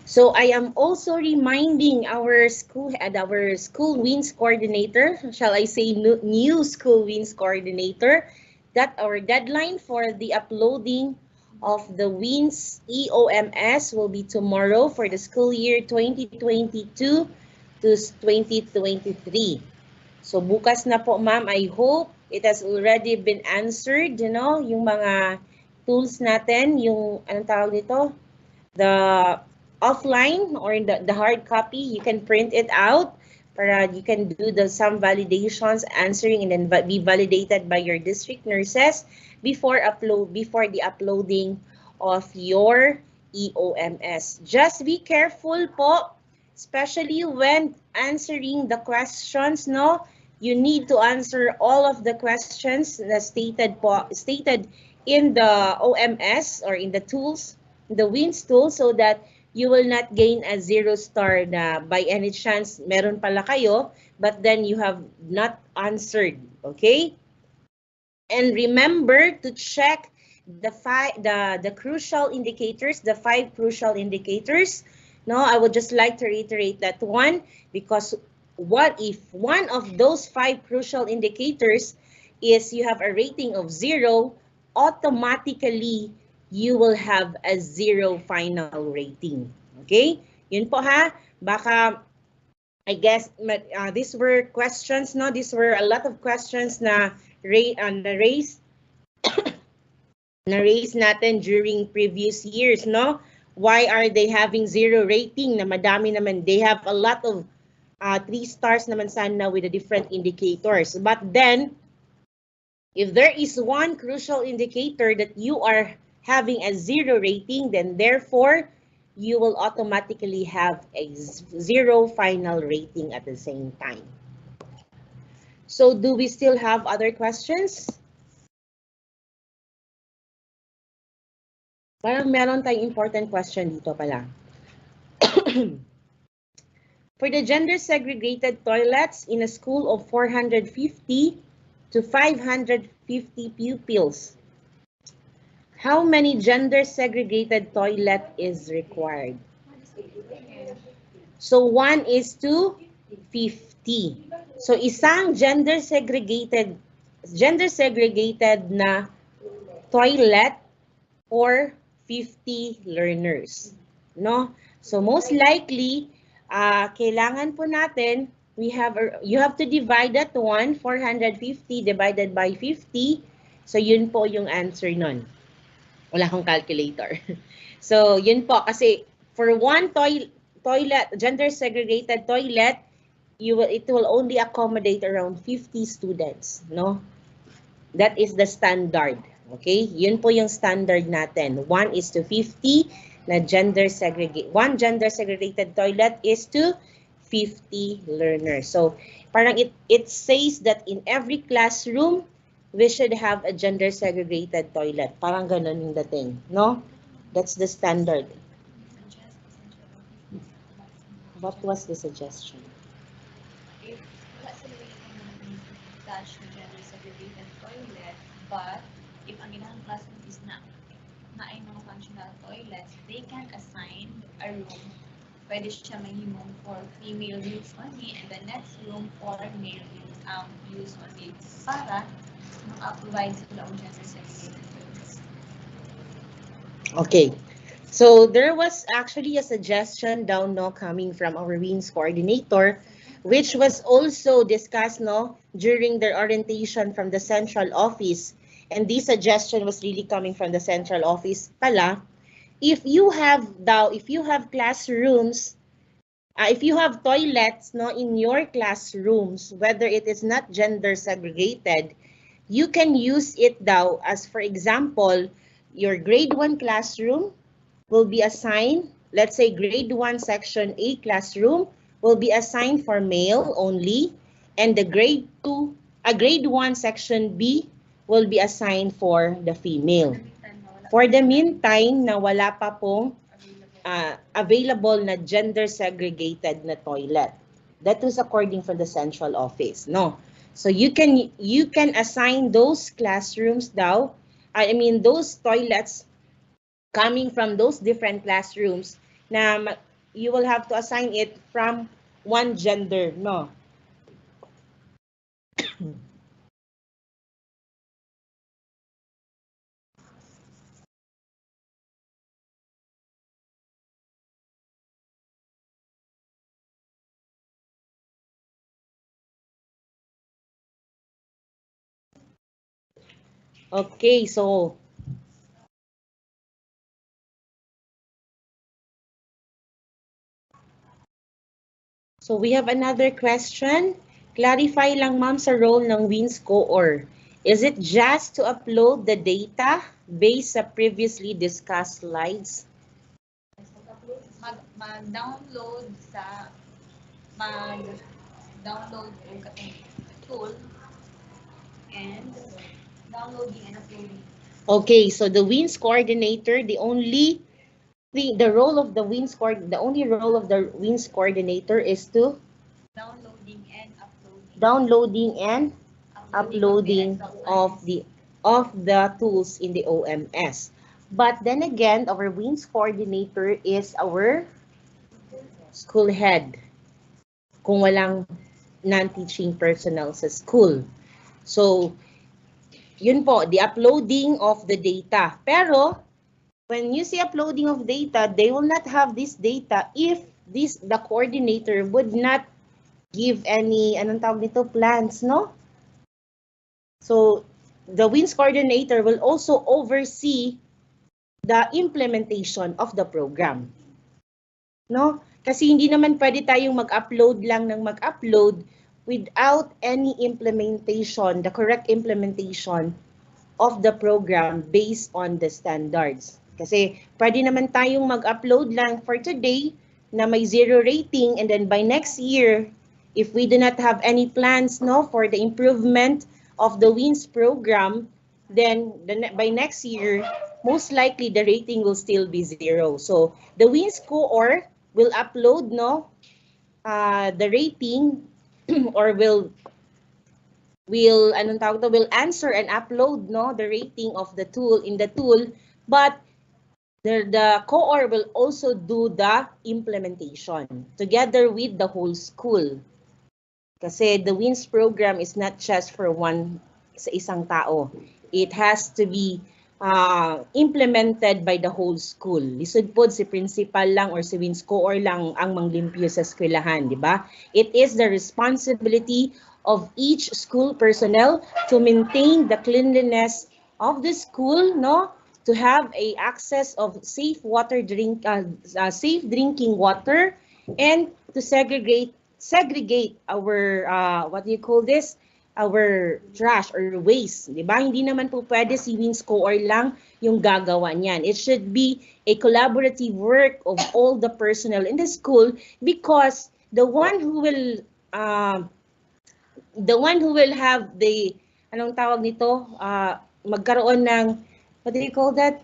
So I am also reminding our school WINS coordinator, shall I say new school WINS coordinator, that our deadline for the uploading of the WINS EOMS will be tomorrow for the school year 2022 to 2023. So bukas na po, ma'am. I hope it has already been answered, yung mga tools natin, yung anong tawag dito? The offline or the hard copy, you can print it out para you can do some validations, answering, and then be validated by your district nurses before the uploading of your EOMS. Just be careful po, especially when answering the questions, no? You need to answer all of the questions na stated in the OMS or in the tools, the WINS tool, so that you will not gain a 0 star na by any chance meron pala kayo, but then you have not answered, okay? And remember to check the crucial indicators, the 5 crucial indicators. No, I would just like to reiterate that one, because what if one of those 5 crucial indicators is you have a rating of 0, automatically you will have a 0 final rating. Okay? Yun po ha. Baka, I guess, these were questions, no? These were a lot of questions na raised natin during previous years, no? Why are they having 0 rating? Na madami naman. They have a lot of 3 stars naman sana with the different indicators. But then, if there is one crucial indicator that you are having a 0 rating, then therefore, you will automatically have a 0 final rating at the same time. So do we still have other questions? Parang meron tayong important question dito pala. For the gender segregated toilets in a school of 450 to 550 pupils, how many gender segregated toilet is required? So 1 is to 50. So isang gender segregated na toilet for 50 learners, no? So most likely, kailangan po natin, you have to divide that one, 450 divided by 50. So yun po yung answer nun. Wala akong calculator. So yun po, kasi for one toilet, gender segregated toilet, it will only accommodate around 50 students, no? That is the standard. Okay? Yun po yung standard natin. 1 is to 50 na one gender segregated toilet is to 50 learners. So parang it says that in every classroom, we should have a gender segregated toilet. Parang ganun yung dating, no? That's the standard. What was the suggestion? If let's say touch the gender segregated toilet, but if ang ginahang classroom is na ay mga functional toilets, they can assign a room. Pwede siya mahimong for female use only, and the next room for male use only, para provide sila ang gender segregated toilets. Okay. So there was actually a suggestion down coming from our WINS coordinator, which was also discussed during their orientation from the central office. And this suggestion was really coming from the central office pala. If you have classrooms, if you have toilets in your classrooms, whether it is not gender segregated, you can use it as, for example, your grade 1 classroom will be assigned, let's say grade 1 section A classroom will be assigned for male only, and the grade 1 section B will be assigned for the female. For the meantime, na wala pa pong available na gender segregated na toilet. That was according from the central office, no? So you can assign those classrooms those toilets coming from those different classrooms na you will have to assign it from one gender, no? Okay, so we have another question. Clarify lang ma'am sa role ng WIS Core. Is it just to upload the data based sa previously discussed slides? Mag-download mag-download yung katong tool and downloading and uploading. Okay, so the WIS coordinator, the only role of the WIS coordinator is to Downloading and uploading. downloading and uploading of the tools in the OMS. But then again, our WIS coordinator is our school head kung walang non-teaching personnel sa school. So, yun po, the uploading of the data. Pero, when you say uploading of data, they will not have this data if the coordinator would not give any, anong tawag nito, plans, no? So, the WIS coordinator will also oversee the implementation of the program. No? Kasi hindi naman pwede tayong mag-upload lang ng mag-upload without any implementation, the correct implementation of the program based on the standards. Kasi pwede naman tayong mag-upload lang for today na may 0 rating, and then by next year, if we do not have any plans, no, for the improvement of the WIS program, then by next year, most likely the rating will still be 0. So the WIS Core will upload, no, the rating or will answer and upload, no, the rating of the tool in the tool, but the core will also do the implementation together with the whole school. Kasi the WIS program is not just for sa isang tao. It has to be implemented by the whole school. Lisod po si principal lang or si WIS Core lang ang manglimpyo sa eskwelahan, di ba? It is the responsibility of each school personnel to maintain the cleanliness of the school, no? To have a access of safe safe drinking water, and to segregate our what do you call this? Our trash or waste, di ba? Hindi naman po pwede si WIS Core lang yung gagawa niyan. It should be a collaborative work of all the personnel in the school, because the one who will have the, anong tawag nito, magkaroon ng, what do you call that?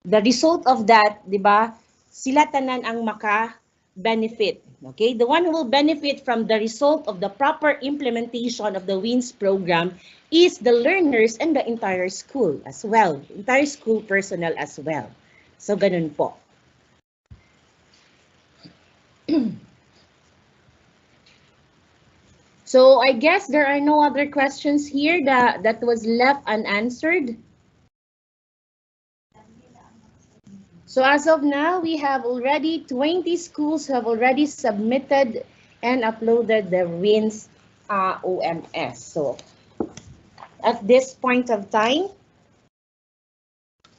The result of that, di ba? Sila tanan ang maka-benefit. Okay? The one who will benefit from the result of the proper implementation of the WIS program is the learners and the entire school as well. Entire school personnel as well. So, ganun po. So, I guess there are no other questions here that was left unanswered. So as of now, we have already 20 schools who have already submitted and uploaded the WIS OMS. So at this point of time,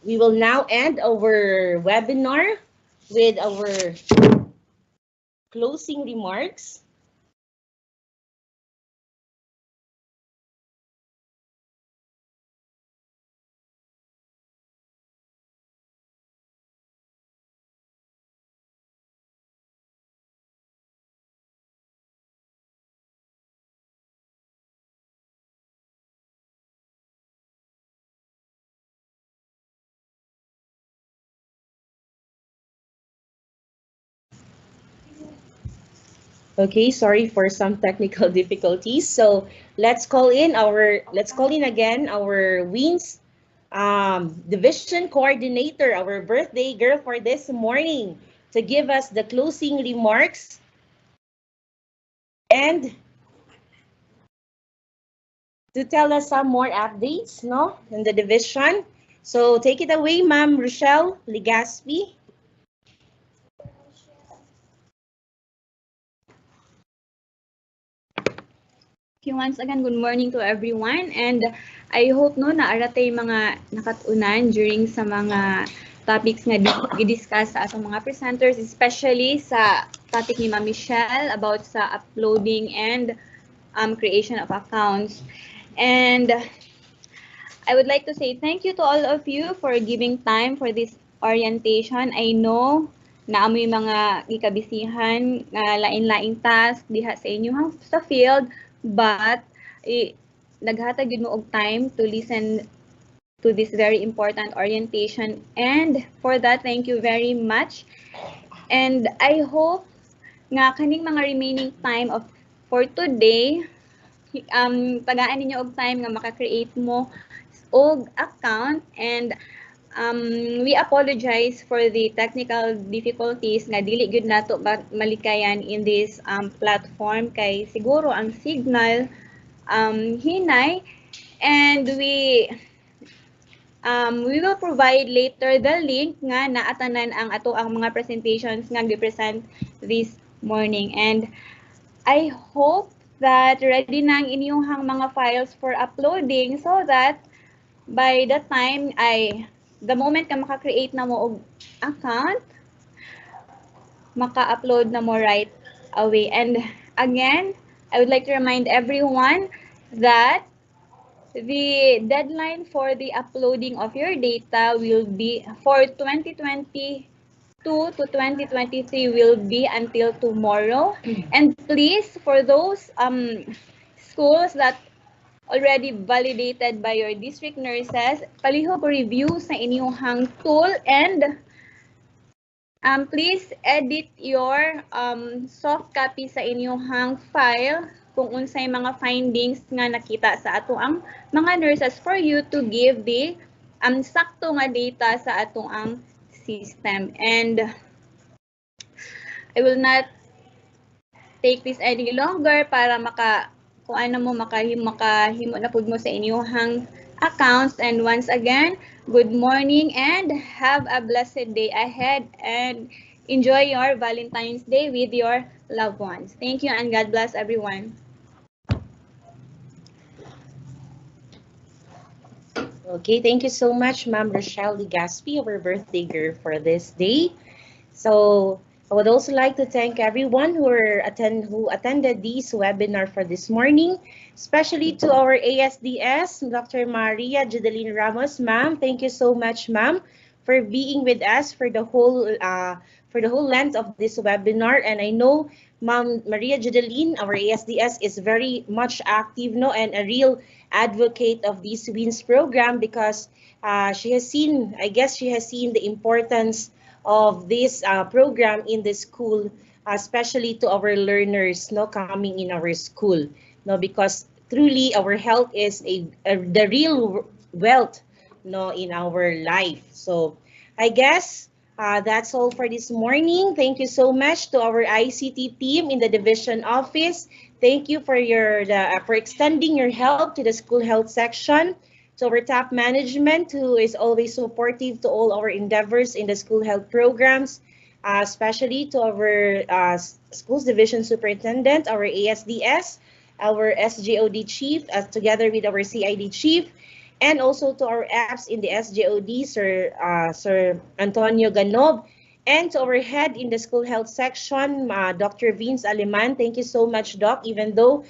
we will now end our webinar with our closing remarks. Okay, sorry for some technical difficulties. So let's call in again our WIS division coordinator, our birthday girl for this morning. to give us the closing remarks and to tell us some more updates, no, in the division. So take it away, Ma'am Rochelle Legaspi. Okay, once again, good morning to everyone, and I hope no naaratay mga nakatunan during sa mga topics nga i-discuss sa atong mga presenters, especially sa topic ni Ma'am Michelle about sa uploading and creation of accounts. And I would like to say thank you to all of you for giving time for this orientation. I know na amoy mga ikabisihan nga lain-laing task diha sa inyo sa field, but naghatag yun mo og time to listen to this very important orientation, and for that, thank you very much. And I hope nga kaning mga remaining time for today, tagaan ninyo og time nga maka-create mo og account, and we apologize for the technical difficulties nga dili gyud nato malikayan in this platform kay siguro ang signal hinay, and we will provide later the link nga naatanan ang ato ang mga presentations nga gi-present this morning. And I hope that ready na ang inyong mga files for uploading so that by the time the moment ka maka-create na mo og account, maka-upload na mo right away. And again, I would like to remind everyone that the deadline for the uploading of your data will be for 2022 to 2023 will be until tomorrow. And please, for those schools that already validated by your district nurses, palihog review sa inyong tool, and please edit your soft copy sa inyong file kung unsay mga findings nga nakita sa ato ang mga nurses for you to give the sakto nga data sa ato ang system. And I will not take this any longer para kung ano mo makahimo na pud mo sa inyong accounts. And once again, good morning and have a blessed day ahead, and enjoy your Valentine's Day with your loved ones. Thank you and God bless everyone. Okay, thank you so much, Ma'am Rochelle Legaspi, our birthday girl for this day. So I would also like to thank everyone who attended this webinar for this morning, especially to our ASDS, Dr. Maria Judeline Ramos. Ma'am, thank you so much, ma'am, for being with us for the whole length of this webinar. And I know Ma'am Maria Judeline, our ASDS, is very much active, and a real advocate of this WIS program, because she has seen the importance of this program in the school, especially to our learners coming in our school, because truly our health is the real wealth in our life. So I guess that's all for this morning. Thank you so much to our ICT team in the division office. Thank you for for extending your help to the school health section. To our top management, who is always supportive to all our endeavors in the school health programs, especially to our schools division superintendent, our ASDS, our SJOD chief, together with our CID chief, and also to our apps in the SJOD, Sir Antonio Ganob, and to our head in the school health section, Dr. Vince Aleman. Thank you so much, Doc, even though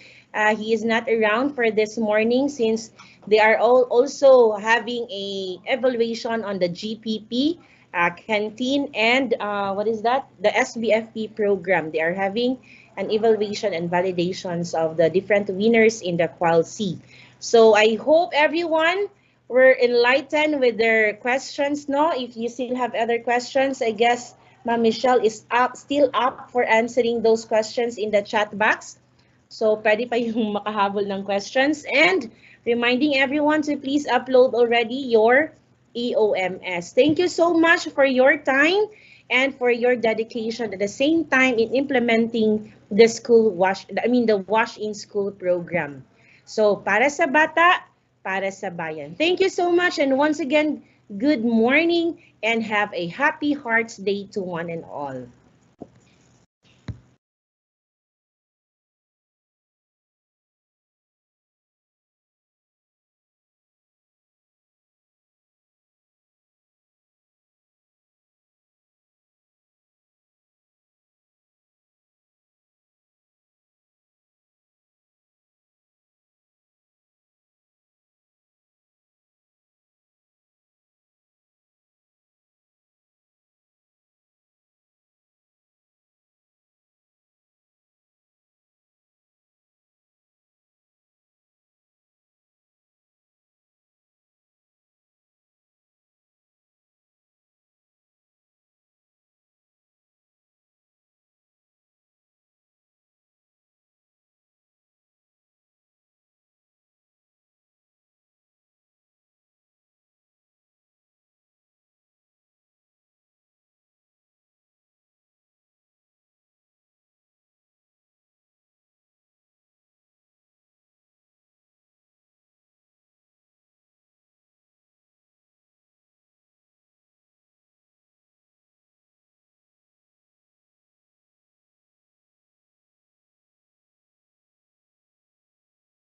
he is not around for this morning, since they are all also having a evaluation on the GPP canteen and the SBFP program. They are having an evaluation and validations of the different winners in the Qual C. So I hope everyone were enlightened with their questions. If you still have other questions, I guess Ma'am Michelle is still up for answering those questions in the chat box. So pwede pa yung makahabol ng questions, and reminding everyone to please upload already your EOMS. Thank you so much for your time, and for your dedication at the same time in implementing the Wash in School program. So, para sa bata, para sa bayan. Thank you so much, and once again, good morning and have a happy Hearts Day to one and all.